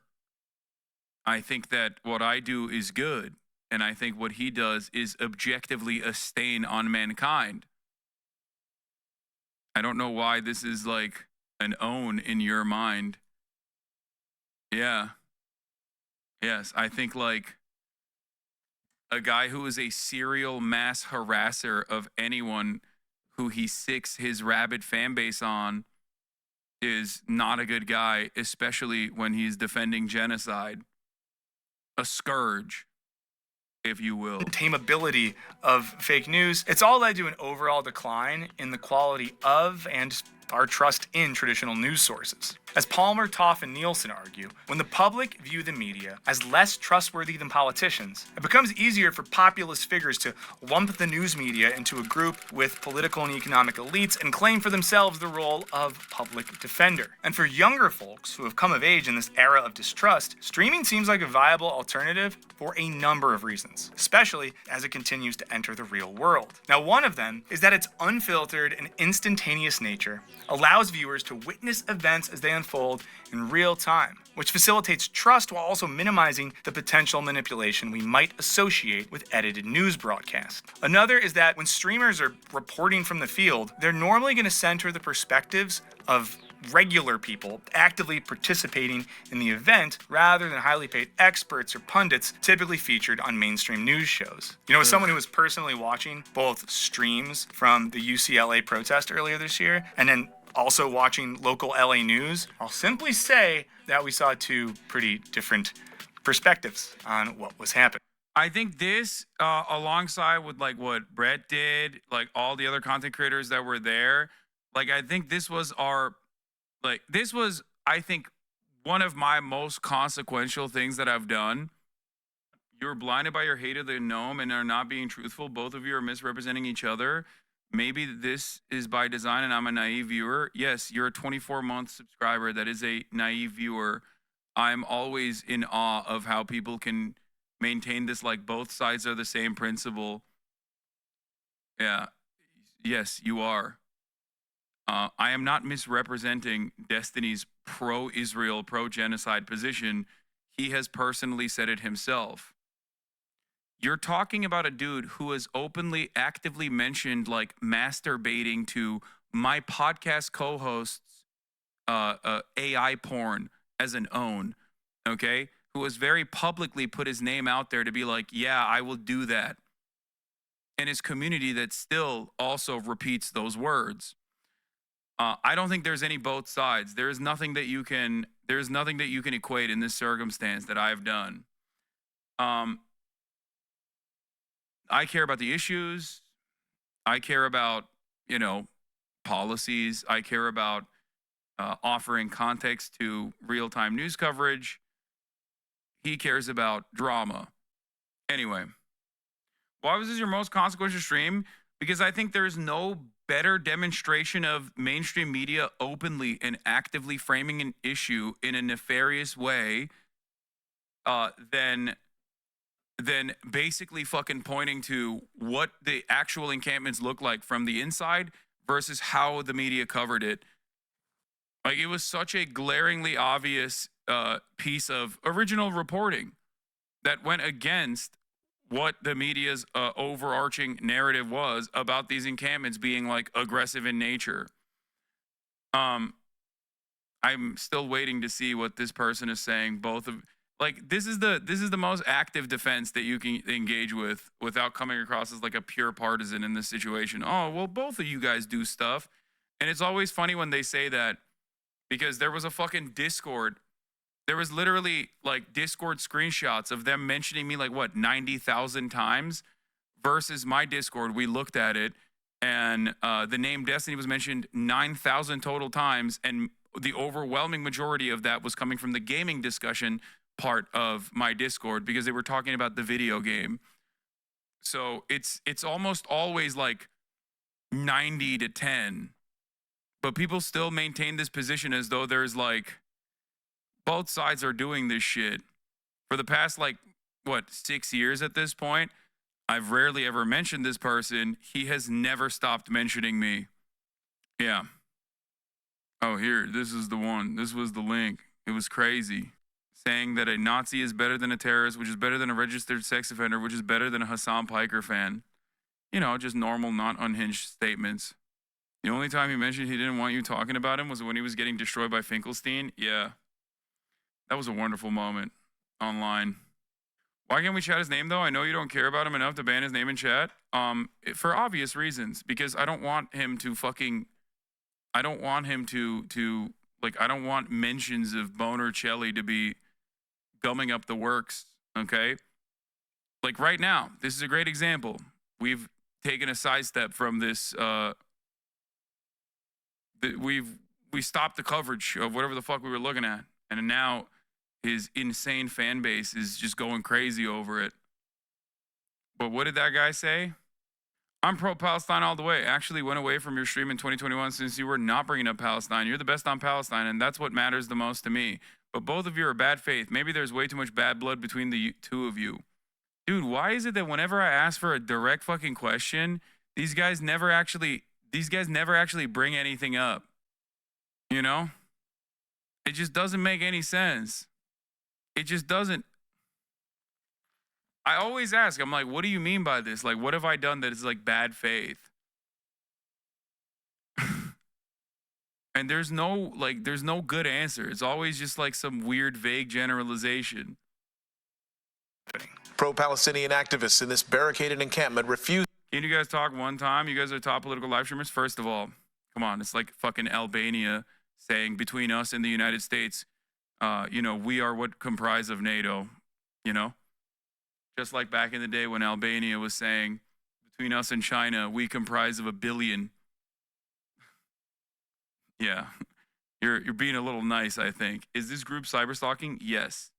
I think that what I do is good, and I think what he does is objectively a stain on mankind. I don't know why this is like an own in your mind. Yeah. Yes, I think like a guy who is a serial mass harasser of anyone who he sicks his rabid fan base on is not a good guy, especially when he's defending genocide. A scourge, if you will. tameability of fake news. It's all led to an overall decline in the quality of and our trust in traditional news sources. As Palmer, Toff, and Nielsen argue, when the public view the media as less trustworthy than politicians, it becomes easier for populist figures to lump the news media into a group with political and economic elites and claim for themselves the role of public defender. And for younger folks who have come of age in this era of distrust, streaming seems like a viable alternative for a number of reasons, especially as it continues to enter the real world. Now, one of them is that its unfiltered and instantaneous nature allows viewers to witness events as they unfold in real time, which facilitates trust while also minimizing the potential manipulation we might associate with edited news broadcasts. Another is that when streamers are reporting from the field, they're normally going to center the perspectives of regular people actively participating in the event rather than highly paid experts or pundits typically featured on mainstream news shows. As someone who was personally watching both streams from the UCLA protest earlier this year and then also watching local LA news, I'll simply say that we saw two pretty different perspectives on what was happening. I think this, alongside with like what Brett did, like all the other content creators that were there, like I think this was I think one of my most consequential things that I've done. You're blinded by your hate of the gnome and are not being truthful. Both of you are misrepresenting each other. Maybe this is by design and I'm a naive viewer. Yes, you're a 24-month subscriber that is a naive viewer. I'm always in awe of how people can maintain this like both sides are the same principle. Yeah. Yes, you are. I am not misrepresenting Destiny's pro-Israel, pro-genocide position. He has personally said it himself. You're talking about a dude who has openly, actively mentioned like masturbating to my podcast co-host's AI porn as an own, okay? Who has very publicly put his name out there to be like, yeah, I will do that. And his community that still also repeats those words. I don't think there's any both sides. There's nothing that you can equate in this circumstance that I've done. I care about the issues. I care about, policies. I care about offering context to real-time news coverage. He cares about drama. Anyway, why was this your most consequential stream? Because I think there's no better demonstration of mainstream media openly and actively framing an issue in a nefarious way than basically fucking pointing to what the actual encampments look like from the inside versus how the media covered it. Like, it was such a glaringly obvious piece of original reporting that went against what the media's overarching narrative was about these encampments being like aggressive in nature. I'm still waiting to see what this person is saying. Both of like this is the most active defense that you can engage with without coming across as like a pure partisan in this situation. Oh, well, both of you guys do stuff. And it's always funny when they say that, because there was a fucking Discord. There was literally like Discord screenshots of them mentioning me like what 90,000 times versus my Discord. We looked at it and the name Destiny was mentioned 9,000 total times, and the overwhelming majority of that was coming from the gaming discussion part of my Discord because they were talking about the video game. So it's almost always like 90 to 10. But people still maintain this position as though there's like both sides are doing this shit. For the past like what 6 years at this point, I've rarely ever mentioned this person. He has never stopped mentioning me. Yeah. Oh, here, this is the one. This was the link. It was crazy. Saying that a Nazi is better than a terrorist, which is better than a registered sex offender, which is better than a Hasan Piker fan. You know, just normal, not unhinged statements. The only time he mentioned he didn't want you talking about him was when he was getting destroyed by Finkelstein. Yeah. That was a wonderful moment online. Why can't we chat his name, though? I know you don't care about him enough to ban his name in chat. For obvious reasons. Because I don't want him to fucking... I don't want him to like, I don't want mentions of Boner Chelly to be gumming up the works, okay? Like right now, this is a great example. We've taken a sidestep from this, we stopped the coverage of whatever the fuck we were looking at. And now his insane fan base is just going crazy over it. But what did that guy say? I'm pro-Palestine all the way. Actually went away from your stream in 2021 since you were not bringing up Palestine. You're the best on Palestine, and that's what matters the most to me. But both of you are bad faith. Maybe there's way too much bad blood between the two of you. Dude, why is it that whenever I ask for a direct fucking question, these guys never actually bring anything up? You know? It just doesn't make any sense. It just doesn't. I always ask, I'm like, what do you mean by this? Like, what have I done that is like bad faith? And there's no good answer. It's always just like some weird, vague generalization. Pro-Palestinian activists in this barricaded encampment refuse. Can you guys talk one time? You guys are top political live streamers. First of all, come on. It's like fucking Albania saying between us and the United States, you know, we are what comprise of NATO, you know? Just like back in the day when Albania was saying, between us and China, we comprise of 1 billion. Yeah, you're being a little nice, I think. Is this group cyberstalking? Yes.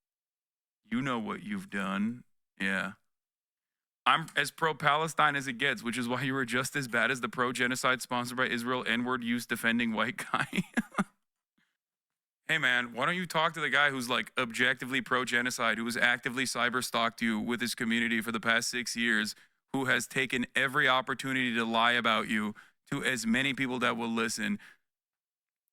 You know what you've done. Yeah. I'm as pro-Palestine as it gets, which is why you were just as bad as the pro-genocide sponsored by Israel N-word use defending white guy. Hey man, why don't you talk to the guy who's like objectively pro-genocide, who has actively cyber-stalked you with his community for the past 6 years, who has taken every opportunity to lie about you to as many people that will listen.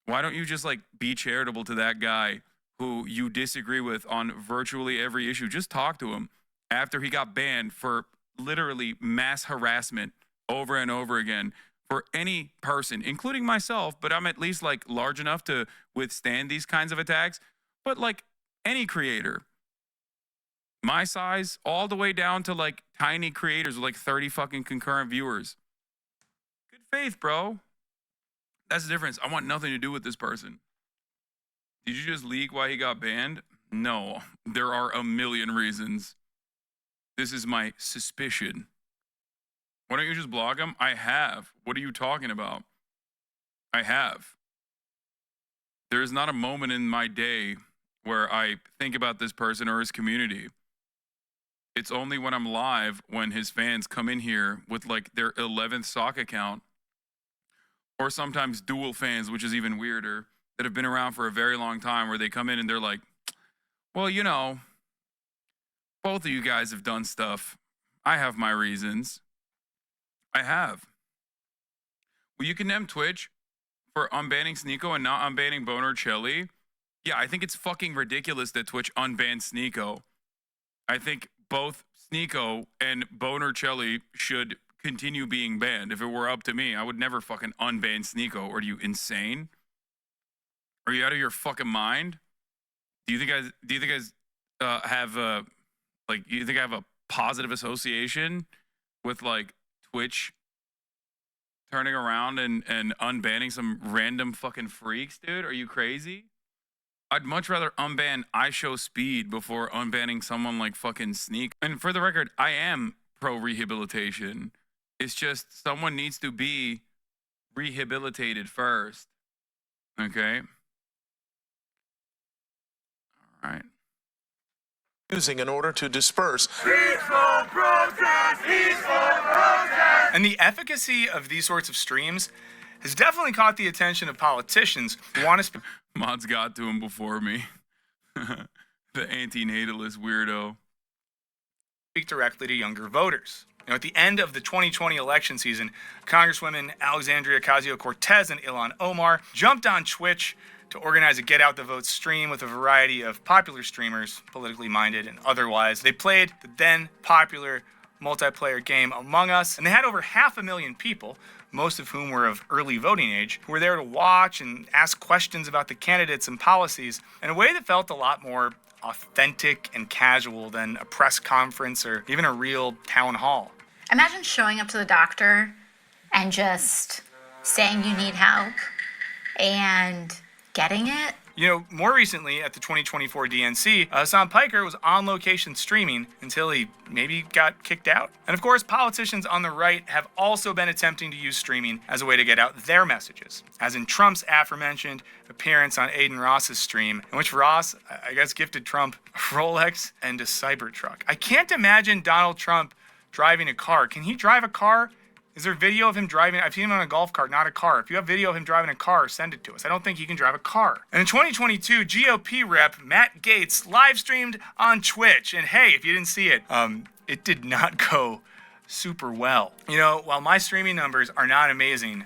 Why don't you just like be charitable to that guy who you disagree with on virtually every issue? Just talk to him after he got banned for literally mass harassment over and over again. For any person, including myself, but I'm at least like large enough to withstand these kinds of attacks. But like any creator, my size, all the way down to like tiny creators with like 30 fucking concurrent viewers. Good faith, bro. That's the difference. I want nothing to do with this person. Did you just leak why he got banned? No, there are a million reasons. This is my suspicion. Why don't you just block him? I have. What are you talking about? I have. There is not a moment in my day where I think about this person or his community. It's only when I'm live when his fans come in here with like their 11th sock account or sometimes dual fans, which is even weirder, that have been around for a very long time, where they come in and they're like, well, you know, both of you guys have done stuff. I have my reasons. I have. Will you condemn Twitch for unbanning Sneeko and not unbanning Boner Chili? Yeah, I think it's fucking ridiculous that Twitch unbanned Sneeko. I think both Sneeko and Boner Chili should continue being banned. If it were up to me, I would never fucking unban Sneeko. Are you insane? Are you out of your fucking mind? Do you think guys have like, you think I have a positive association with like Twitch turning around and unbanning some random fucking freaks, dude? Are you crazy? I'd much rather unban iShowSpeed before unbanning someone like fucking Sneak. And for the record, I am pro rehabilitation. It's just someone needs to be rehabilitated first. Okay? All right. Using in order to disperse. Peaceful protest! Peaceful protest! And the efficacy of these sorts of streams has definitely caught the attention of politicians who want to Mods got to him before me. The anti-natalist weirdo. speak directly to younger voters. You know, at the end of the 2020 election season, Congresswomen Alexandria Ocasio-Cortez and Ilhan Omar jumped on Twitch to organize a Get Out the Vote stream with a variety of popular streamers, politically minded and otherwise. They played the then popular multiplayer game Among Us, and they had over 500,000 people, most of whom were of early voting age, who were there to watch and ask questions about the candidates and policies in a way that felt a lot more authentic and casual than a press conference or even a real town hall. Imagine showing up to the doctor and just saying you need help and getting it. You know, more recently at the 2024 DNC, Hasan Piker was on location streaming until he maybe got kicked out. And of course, politicians on the right have also been attempting to use streaming as a way to get out their messages. As in Trump's aforementioned appearance on Aiden Ross's stream, in which Ross, I guess, gifted Trump a Rolex and a Cybertruck. I can't imagine Donald Trump driving a car. Can he drive a car? Is there video of him driving? I've seen him on a golf cart, not a car. If you have video of him driving a car, send it to us. I don't think he can drive a car. And in 2022, GOP rep Matt Gaetz live streamed on Twitch. And hey, if you didn't see it did not go super well. You know, while my streaming numbers are not amazing,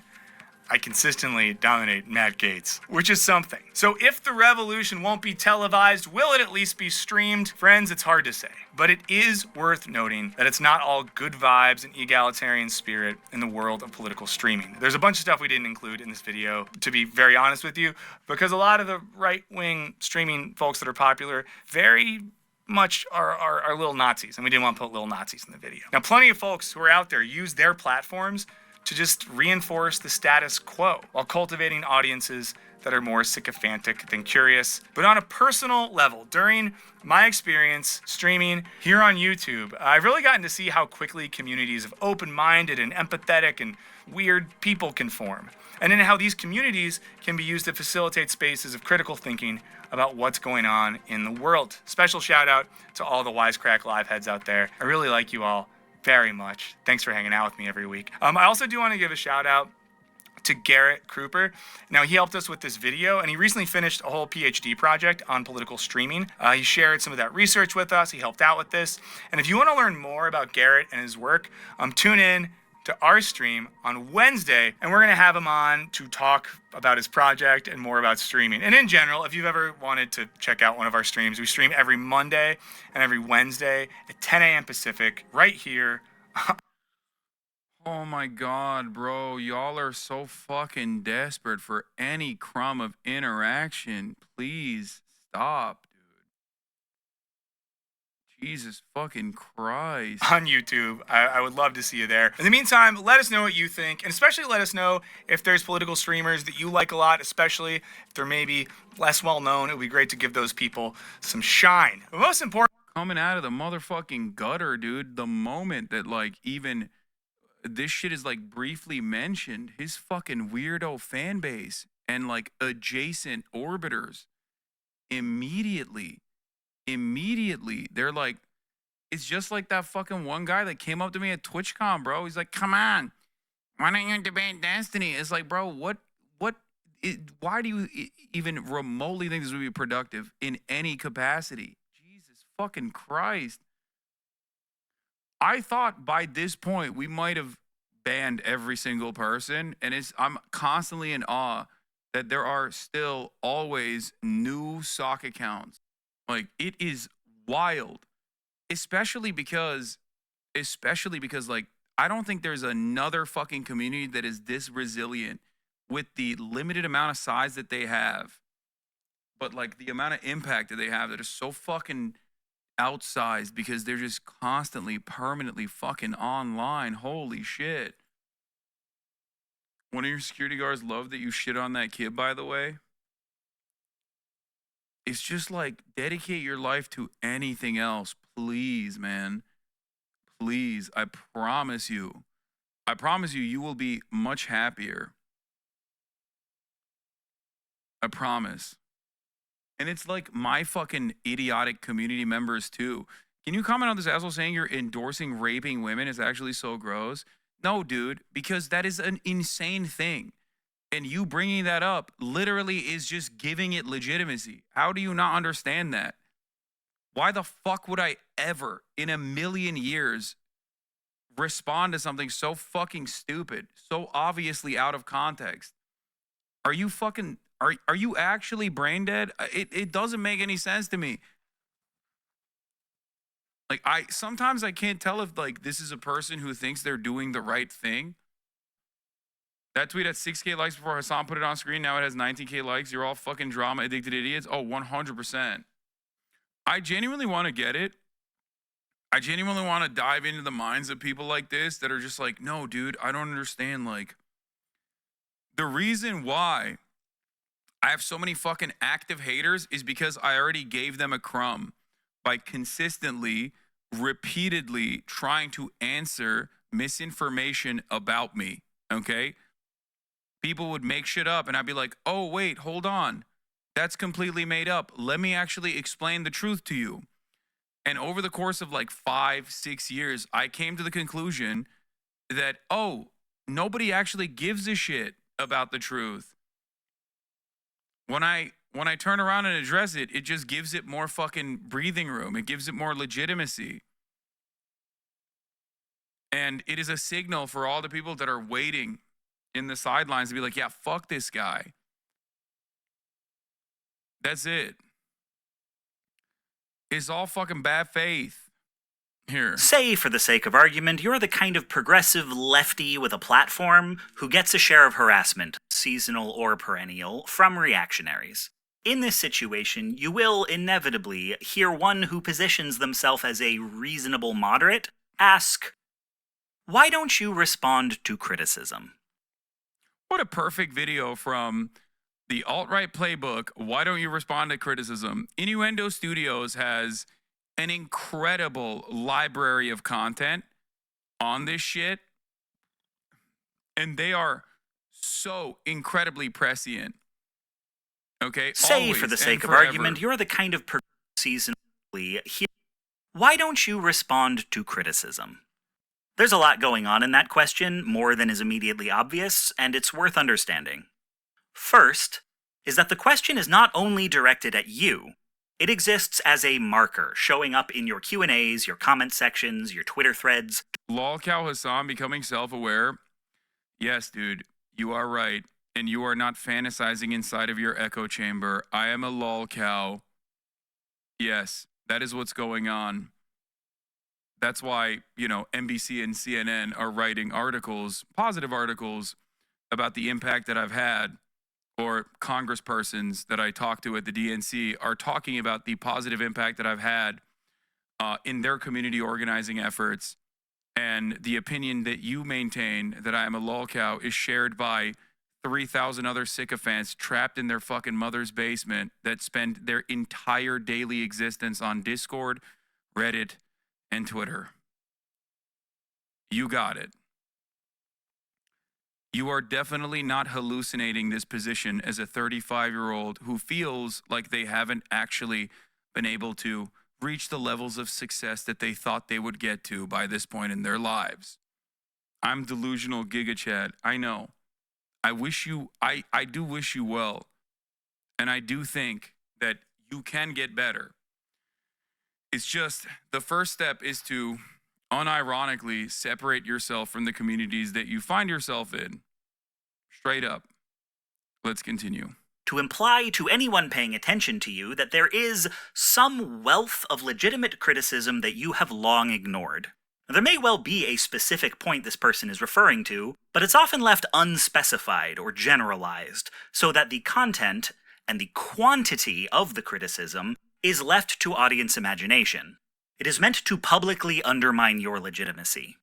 I consistently dominate Matt Gaetz, which is something. So if the revolution won't be televised, will it at least be streamed? Friends, it's hard to say. But it is worth noting that it's not all good vibes and egalitarian spirit in the world of political streaming. There's a bunch of stuff we didn't include in this video, to be very honest with you, because a lot of the right-wing streaming folks that are popular very much are little Nazis, and we didn't want to put little Nazis in the video. Now, plenty of folks who are out there use their platforms to just reinforce the status quo while cultivating audiences that are more sycophantic than curious. But on a personal level, during my experience streaming here on YouTube, I've really gotten to see how quickly communities of open-minded and empathetic and weird people can form, and in how these communities can be used to facilitate spaces of critical thinking about what's going on in the world. Special shout out to all the Wisecrack live heads out there. I really like you all very much. Thanks for hanging out with me every week. I also do want to give a shout out to Garrett Kruper. Now, he helped us with this video, and he recently finished a whole PhD project on political streaming. He shared some of that research with us. He helped out with this. And if you want to learn more about Garrett and his work, tune in to our stream on Wednesday, and we're going to have him on to talk about his project and more about streaming. And in general, if you've ever wanted to check out one of our streams, we stream every Monday and every Wednesday at 10 a.m. Pacific, right here. Oh my God, bro. Y'all are so fucking desperate for any crumb of interaction. Please stop, dude. Jesus fucking Christ. On YouTube. I would love to see you there. In the meantime, let us know what you think, and especially let us know if there's political streamers that you like a lot, especially if they're maybe less well known. It would be great to give those people some shine. But most important, coming out of the motherfucking gutter, dude, the moment that like even this shit is like briefly mentioned, his fucking weirdo fan base and like adjacent orbiters immediately they're like, it's just like that fucking one guy that came up to me at TwitchCon, bro. He's like, come on, Why don't you debate Destiny? It's like, bro, why do you even remotely think this would be productive in any capacity? Jesus fucking Christ. I thought by this point we might have banned every single person, and I'm constantly in awe that there are still always new sock accounts. Like, it is wild, especially because like, I don't think there's another fucking community that is this resilient with the limited amount of size that they have, but like the amount of impact that they have that is so fucking outsized because they're just constantly, permanently fucking online. Holy shit. One of your security guards loved that you shit on that kid, by the way. It's just like, dedicate your life to anything else. Please, man. Please. I promise you, you will be much happier. I promise. And it's like my fucking idiotic community members too. Can you comment on this asshole saying you're endorsing raping women? It's actually so gross. No, dude, because that is an insane thing. And you bringing that up literally is just giving it legitimacy. How do you not understand that? Why the fuck would I ever in a million years respond to something so fucking stupid, so obviously out of context? Are you fucking, are you actually brain dead? It doesn't make any sense to me. Like, sometimes I can't tell if like this is a person who thinks they're doing the right thing. That tweet had 6K likes before Hasan put it on screen. Now it has 19K likes. You're all fucking drama addicted idiots. Oh, 100%. I genuinely want to get it. I genuinely want to dive into the minds of people like this that are just like, no, dude, I don't understand. Like, the reason why I have so many fucking active haters is because I already gave them a crumb by consistently, repeatedly trying to answer misinformation about me, okay? People would make shit up and I'd be like, oh, wait, hold on. That's completely made up. Let me actually explain the truth to you. And over the course of like 5-6 years, I came to the conclusion that, oh, nobody actually gives a shit about the truth. When I turn around and address it, it just gives it more fucking breathing room. It gives it more legitimacy. And it is a signal for all the people that are waiting in the sidelines to be like, yeah, fuck this guy. That's it. It's all fucking bad faith here. Say, for the sake of argument, you're the kind of progressive lefty with a platform who gets a share of harassment, seasonal or perennial, from reactionaries. In this situation, you will inevitably hear one who positions themselves as a reasonable moderate ask, why don't you respond to criticism? What a perfect video from the alt-right playbook. Why don't you respond to criticism? Innuendo Studios has an incredible library of content on this shit. And they are so incredibly prescient. Okay? Say, always for the sake of forever. argument, you're the kind of seasonally here. Why don't you respond to criticism? There's a lot going on in that question, more than is immediately obvious, and it's worth understanding. First, is that the question is not only directed at you, it exists as a marker, showing up in your Q&As, your comment sections, your Twitter threads. Lolcow Hasan becoming self-aware. Yes, dude, you are right. And you are not fantasizing inside of your echo chamber. I am a lolcow. Yes, that is what's going on. That's why, NBC and CNN are writing articles, positive articles, about the impact that I've had, or congresspersons that I talk to at the DNC are talking about the positive impact that I've had in their community organizing efforts. And the opinion that you maintain that I am a lolcow is shared by 3,000 other sycophants trapped in their fucking mother's basement that spend their entire daily existence on Discord, Reddit, and Twitter. You got it. You are definitely not hallucinating this position as a 35-year-old who feels like they haven't actually been able to reach the levels of success that they thought they would get to by this point in their lives. I'm delusional, Giga Chad. I know. I do wish you well. And I do think that you can get better. It's just the first step is to unironically separate yourself from the communities that you find yourself in. Straight up. Let's continue. To imply to anyone paying attention to you that there is some wealth of legitimate criticism that you have long ignored. There may well be a specific point this person is referring to, but it's often left unspecified or generalized, so that the content and the quantity of the criticism is left to audience imagination. It is meant to publicly undermine your legitimacy.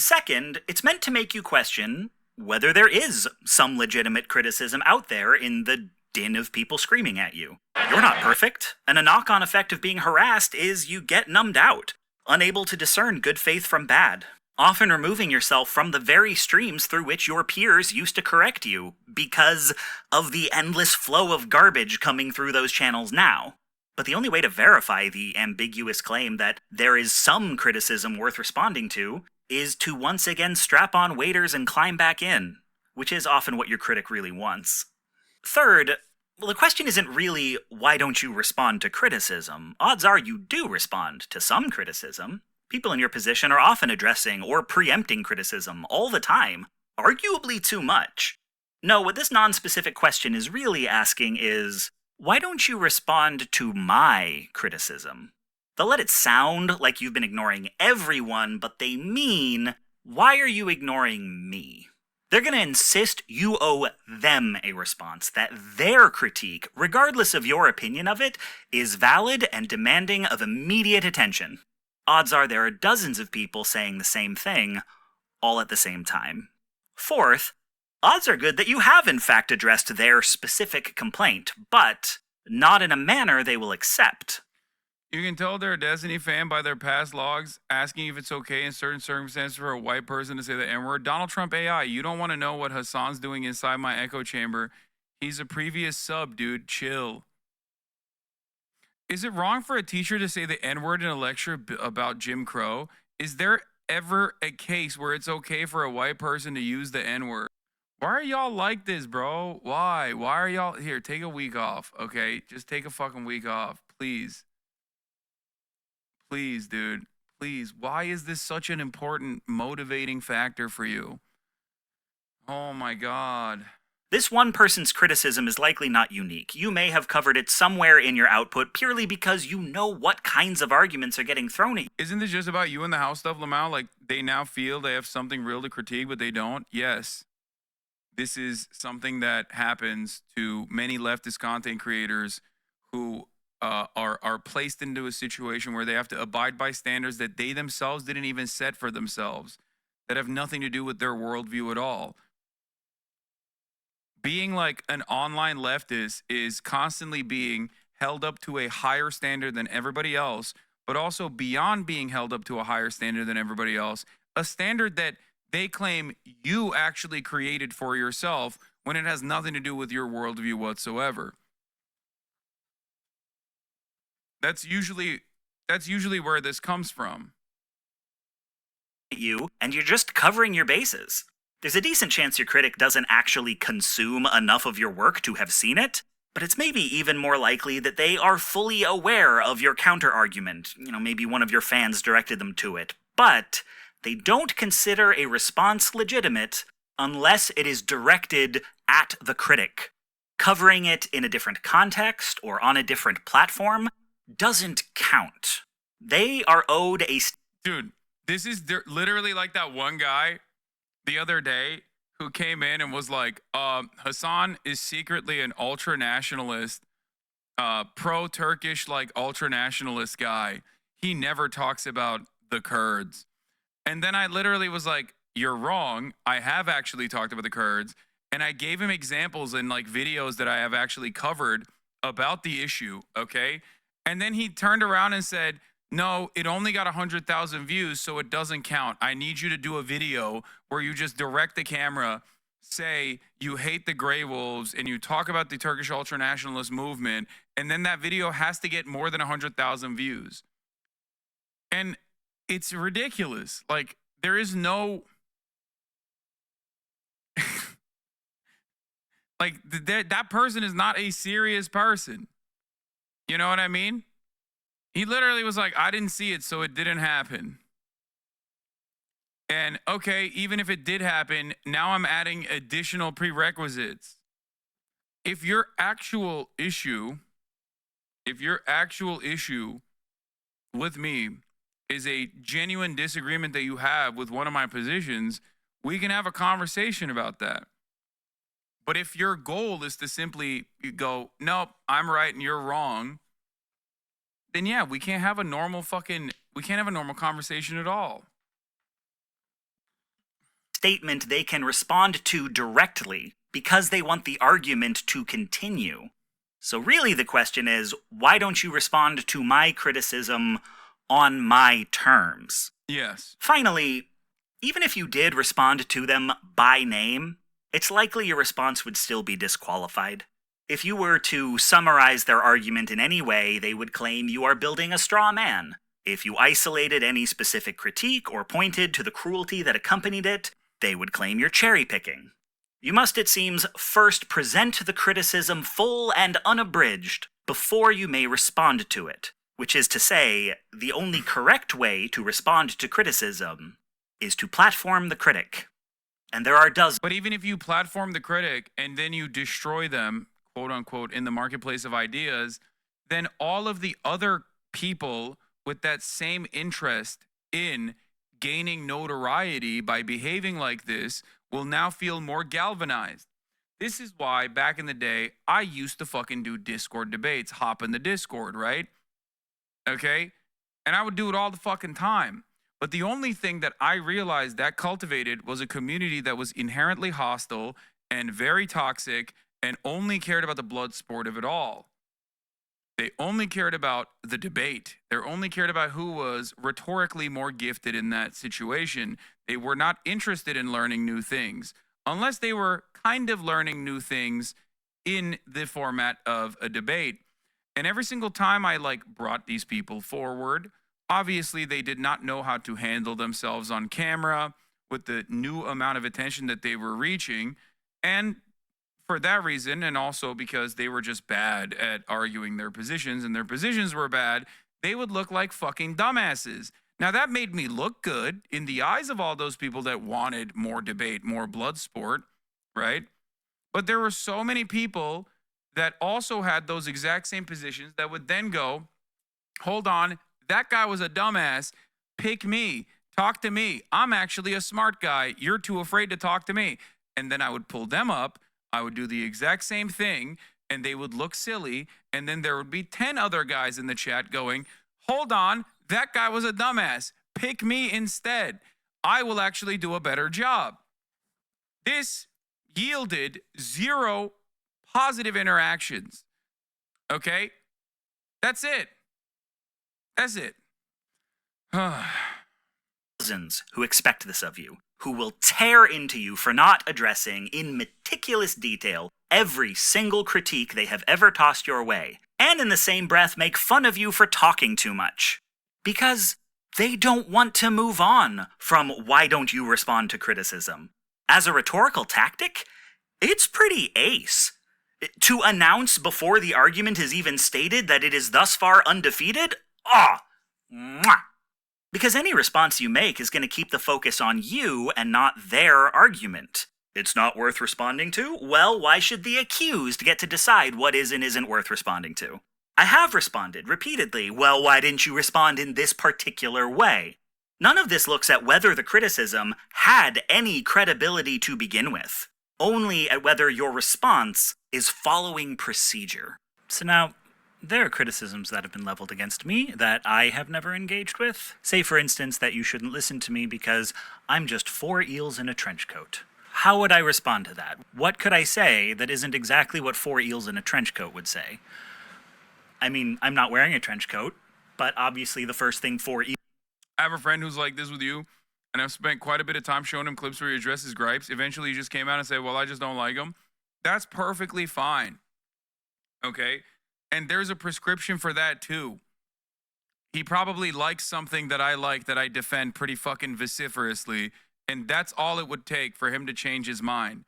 Second, it's meant to make you question whether there is some legitimate criticism out there in the din of people screaming at you. You're not perfect, and a knock-on effect of being harassed is you get numbed out, unable to discern good faith from bad, often removing yourself from the very streams through which your peers used to correct you because of the endless flow of garbage coming through those channels now. But the only way to verify the ambiguous claim that there is some criticism worth responding to is to once again strap on waders and climb back in, which is often what your critic really wants. Third, well, the question isn't really, why don't you respond to criticism? Odds are you do respond to some criticism. People in your position are often addressing or preempting criticism all the time, arguably too much. No, what this non-specific question is really asking is, why don't you respond to my criticism? They'll let it sound like you've been ignoring everyone, but they mean, why are you ignoring me? They're going to insist you owe them a response, that their critique, regardless of your opinion of it, is valid and demanding of immediate attention. Odds are there are dozens of people saying the same thing, all at the same time. Fourth, odds are good that you have in fact addressed their specific complaint, but not in a manner they will accept. You can tell they're a Destiny fan by their past logs asking if it's okay in certain circumstances for a white person to say the N-word. Donald Trump AI, you don't want to know what Hasan's doing inside my echo chamber. He's a previous sub, dude. Chill. Is it wrong for a teacher to say the N-word in a lecture about Jim Crow? Is there ever a case where it's okay for a white person to use the N-word? Why are y'all like this, bro? Why? Why are y'all... Here, take a week off, okay? Just take a fucking week off, please. Please, dude. Please. Why is this such an important motivating factor for you? Oh my God. This one person's criticism is likely not unique. You may have covered it somewhere in your output purely because you know what kinds of arguments are getting thrown at you. Isn't this just about you and the house stuff, Lamau? Like, they now feel they have something real to critique, but they don't? Yes. This is something that happens to many leftist content creators who are placed into a situation where they have to abide by standards that they themselves didn't even set for themselves, that have nothing to do with their worldview at all. Being like an online leftist is constantly being held up to a higher standard than everybody else, but also beyond being held up to a higher standard than everybody else, a standard that they claim you actually created for yourself when it has nothing to do with your worldview whatsoever. That's usually where this comes from. You, and you're just covering your bases. There's a decent chance your critic doesn't actually consume enough of your work to have seen it, but it's maybe even more likely that they are fully aware of your counter-argument. Maybe one of your fans directed them to it, but they don't consider a response legitimate unless it is directed at the critic. Covering it in a different context or on a different platform doesn't count. They are owed a... Dude, this is literally like that one guy the other day who came in and was like, Hasan is secretly an ultra-nationalist, pro-Turkish, like, ultra-nationalist guy. He never talks about the Kurds. And then I literally was like, you're wrong. I have actually talked about the Kurds. And I gave him examples and, like, videos that I have actually covered about the issue, okay? And then he turned around and said, no, it only got 100,000 views, so it doesn't count. I need you to do a video where you just direct the camera, say you hate the Grey Wolves, and you talk about the Turkish ultranationalist movement, and then that video has to get more than 100,000 views. And it's ridiculous. Like, there is no Like that person is not a serious person. You know what I mean? He literally was like, I didn't see it, so it didn't happen. And okay, even if it did happen, now I'm adding additional prerequisites. If your actual issue with me is a genuine disagreement that you have with one of my positions, we can have a conversation about that. But if your goal is to simply go, nope, I'm right and you're wrong, then yeah, we can't have a normal conversation at all. Statement they can respond to directly because they want the argument to continue. So really the question is, why don't you respond to my criticism on my terms? Yes. Finally, even if you did respond to them by name, it's likely your response would still be disqualified. If you were to summarize their argument in any way, they would claim you are building a straw man. If you isolated any specific critique or pointed to the cruelty that accompanied it, they would claim you're cherry-picking. You must, it seems, first present the criticism full and unabridged before you may respond to it, which is to say, the only correct way to respond to criticism is to platform the critic. And there are dozens. But even if you platform the critic and then you destroy them, quote unquote, in the marketplace of ideas, then all of the other people with that same interest in gaining notoriety by behaving like this will now feel more galvanized. This is why back in the day, I used to fucking do Discord debates, hop in the Discord, right? Okay? And I would do it all the fucking time. But the only thing that I realized that cultivated was a community that was inherently hostile and very toxic and only cared about the blood sport of it all. They only cared about the debate. They only cared about who was rhetorically more gifted in that situation. They were not interested in learning new things, unless they were kind of learning new things in the format of a debate. And every single time I brought these people forward, obviously they did not know how to handle themselves on camera with the new amount of attention that they were reaching. And for that reason, and also because they were just bad at arguing their positions and their positions were bad, they would look like fucking dumbasses. Now that made me look good in the eyes of all those people that wanted more debate, more blood sport, right? But there were so many people that also had those exact same positions that would then go, hold on, that guy was a dumbass, pick me, talk to me. I'm actually a smart guy. You're too afraid to talk to me. And then I would pull them up. I would do the exact same thing, and they would look silly. And then there would be 10 other guys in the chat going, hold on, that guy was a dumbass. Pick me instead. I will actually do a better job. This yielded 0 positive interactions. Okay? That's it. That's it. Dozens who expect this of you, who will tear into you for not addressing in meticulous detail every single critique they have ever tossed your way, and in the same breath make fun of you for talking too much. Because they don't want to move on from why don't you respond to criticism. As a rhetorical tactic, it's pretty ace. To announce before the argument is even stated that it is thus far undefeated? Mwah! Because any response you make is going to keep the focus on you and not their argument. It's not worth responding to? Well, why should the accused get to decide what is and isn't worth responding to? I have responded repeatedly, well, why didn't you respond in this particular way? None of this looks at whether the criticism had any credibility to begin with, only at whether your response is following procedure. So now, there are criticisms that have been leveled against me that I have never engaged with. Say, for instance, that you shouldn't listen to me because I'm just 4 eels in a trench coat. How would I respond to that? What could I say that isn't exactly what 4 eels in a trench coat would say? I mean, I'm not wearing a trench coat, but obviously the first thing 4 eels... I have a friend who's like this with you, and I've spent quite a bit of time showing him clips where he addresses gripes. Eventually, he just came out and said, well, I just don't like him. That's perfectly fine. Okay? And there's a prescription for that, too. He probably likes something that I like that I defend pretty fucking vociferously, and that's all it would take for him to change his mind.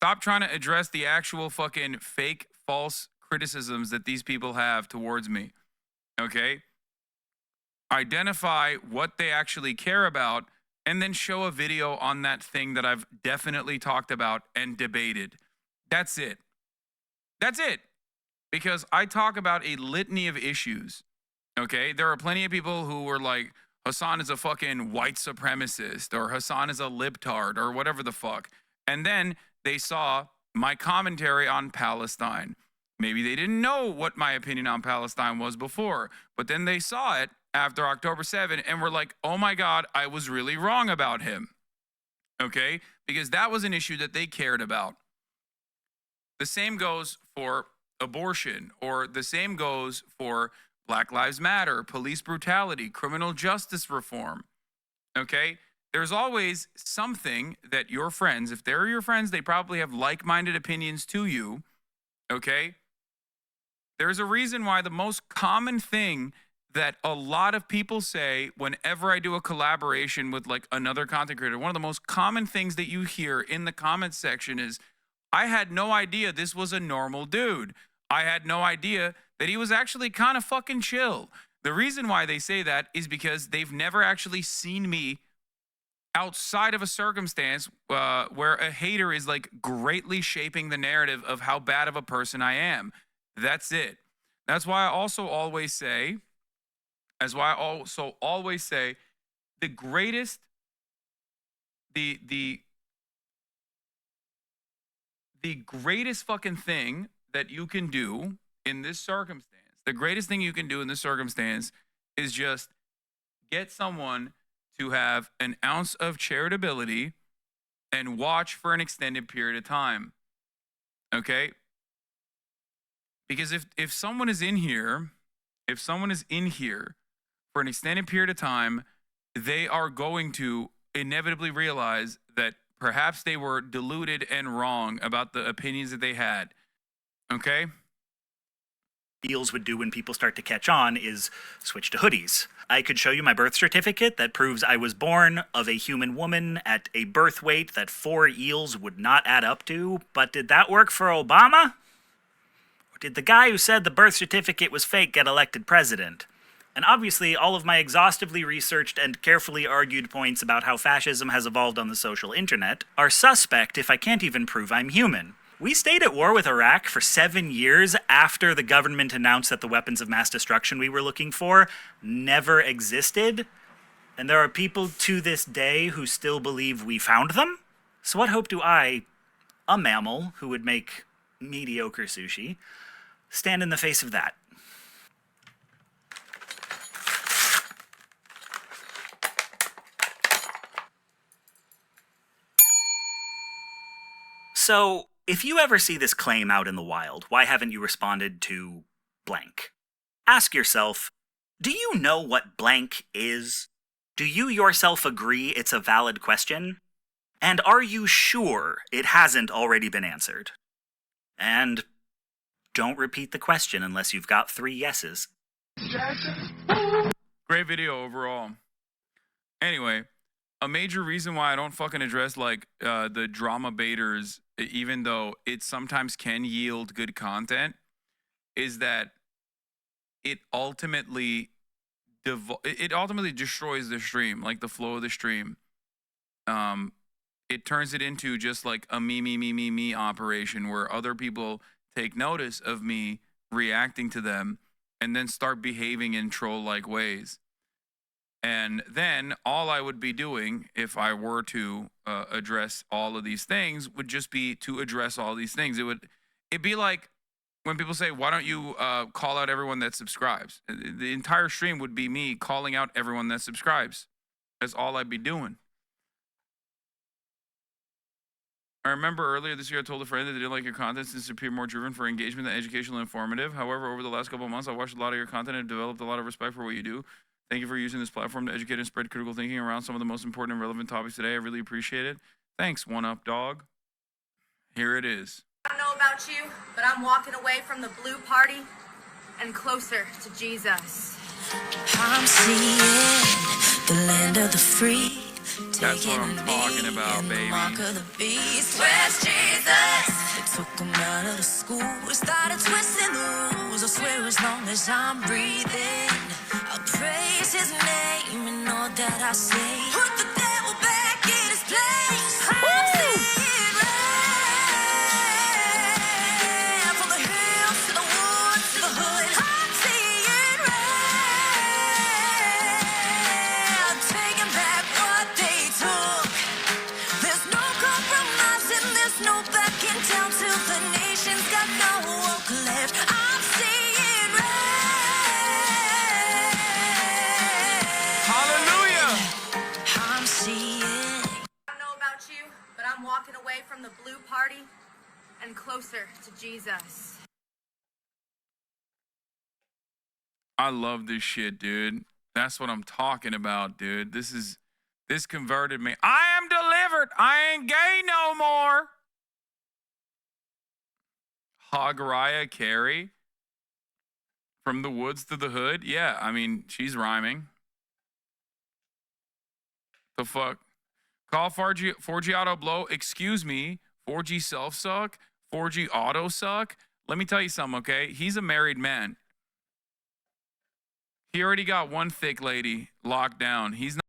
Stop trying to address the actual fucking fake, false criticisms that these people have towards me. Okay? Identify what they actually care about and then show a video on that thing that I've definitely talked about and debated. That's it. That's it. Because I talk about a litany of issues. Okay? There are plenty of people who were like, Hasan is a fucking white supremacist, or Hasan is a libtard, or whatever the fuck. And then they saw my commentary on Palestine. Maybe they didn't know what my opinion on Palestine was before, but then they saw it after October 7 and were like, oh my God, I was really wrong about him. Okay? Because that was an issue that they cared about. The same goes for abortion, or the same goes for Black Lives Matter, police brutality, criminal justice reform. Okay? There's always something that your friends, if they're your friends, they probably have like-minded opinions to you. Okay? There's a reason why the most common thing that a lot of people say whenever I do a collaboration with like another content creator, one of the most common things that you hear in the comments section is, I had no idea this was a normal dude. I had no idea that he was actually kind of fucking chill. The reason why they say that is because they've never actually seen me outside of a circumstance where a hater is like greatly shaping the narrative of how bad of a person I am. That's it. That's why I also always say, the greatest, the greatest fucking thing that you can do in this circumstance, is just get someone to have an ounce of charitability and watch for an extended period of time. Okay? Because if someone is in here for an extended period of time, they are going to inevitably realize that perhaps they were deluded and wrong about the opinions that they had. Okay? Deals would do when people start to catch on is switch to hoodies. I could show you my birth certificate that proves I was born of a human woman at a birth weight that 4 eels would not add up to, but did that work for Obama? Or did the guy who said the birth certificate was fake get elected president? And obviously, all of my exhaustively researched and carefully argued points about how fascism has evolved on the social internet are suspect if I can't even prove I'm human. We stayed at war with Iraq for 7 years after the government announced that the weapons of mass destruction we were looking for never existed. And there are people to this day who still believe we found them. So what hope do I, a mammal who would make mediocre sushi, stand in the face of that? So, if you ever see this claim out in the wild, why haven't you responded to blank? Ask yourself, do you know what blank is? Do you yourself agree it's a valid question? And are you sure it hasn't already been answered? And don't repeat the question unless you've got 3 yeses. Great video overall. Anyway, a major reason why I don't fucking address like the drama baiters, even though it sometimes can yield good content, is that it ultimately destroys the stream, like the flow of the stream. It turns it into just like a me operation where other people take notice of me reacting to them and then start behaving in troll-like ways. And then all I would be doing if I were to address all of these things would just be to address all these things. It'd be like when people say, why don't you call out everyone that subscribes? The entire stream would be me calling out everyone that subscribes. That's all I'd be doing. I remember earlier this year I told a friend that they didn't like your content since it appeared more driven for engagement than educational and informative. However, over the last couple of months, I watched a lot of your content and developed a lot of respect for what you do. Thank you for using this platform to educate and spread critical thinking around some of the most important and relevant topics today. I really appreciate it. Thanks, One Up Dog. Here it is. I don't know about you, but I'm walking away from the blue party and closer to Jesus. I'm seeing the land of the free. That's what I'm talking about, baby. Where's Jesus? They took him out of the school. We started twisting the rules. I swear as long as I'm breathing, I'll praise his name in all that I say. Put the devil back in his place. I'm seeing red. From the hills to the woods to the hood, I'm seeing red. Taking back what they took. There's no compromising, there's no backing down till the nation's got no hope left. I'm seeing red. Hallelujah. I'm seeing. I don't know about you, but I'm walking away from the blue party and closer to Jesus. I love this shit, dude. That's what I'm talking about, dude. This converted me. I am delivered. I ain't gay no more. Hogariah Carey. From the woods to the hood. Yeah, I mean, she's rhyming. The fuck? Call 4G Auto Blow. Excuse me. 4G Self Suck. 4G Auto Suck. Let me tell you something, okay? He's a married man. He already got one thick lady locked down. He's not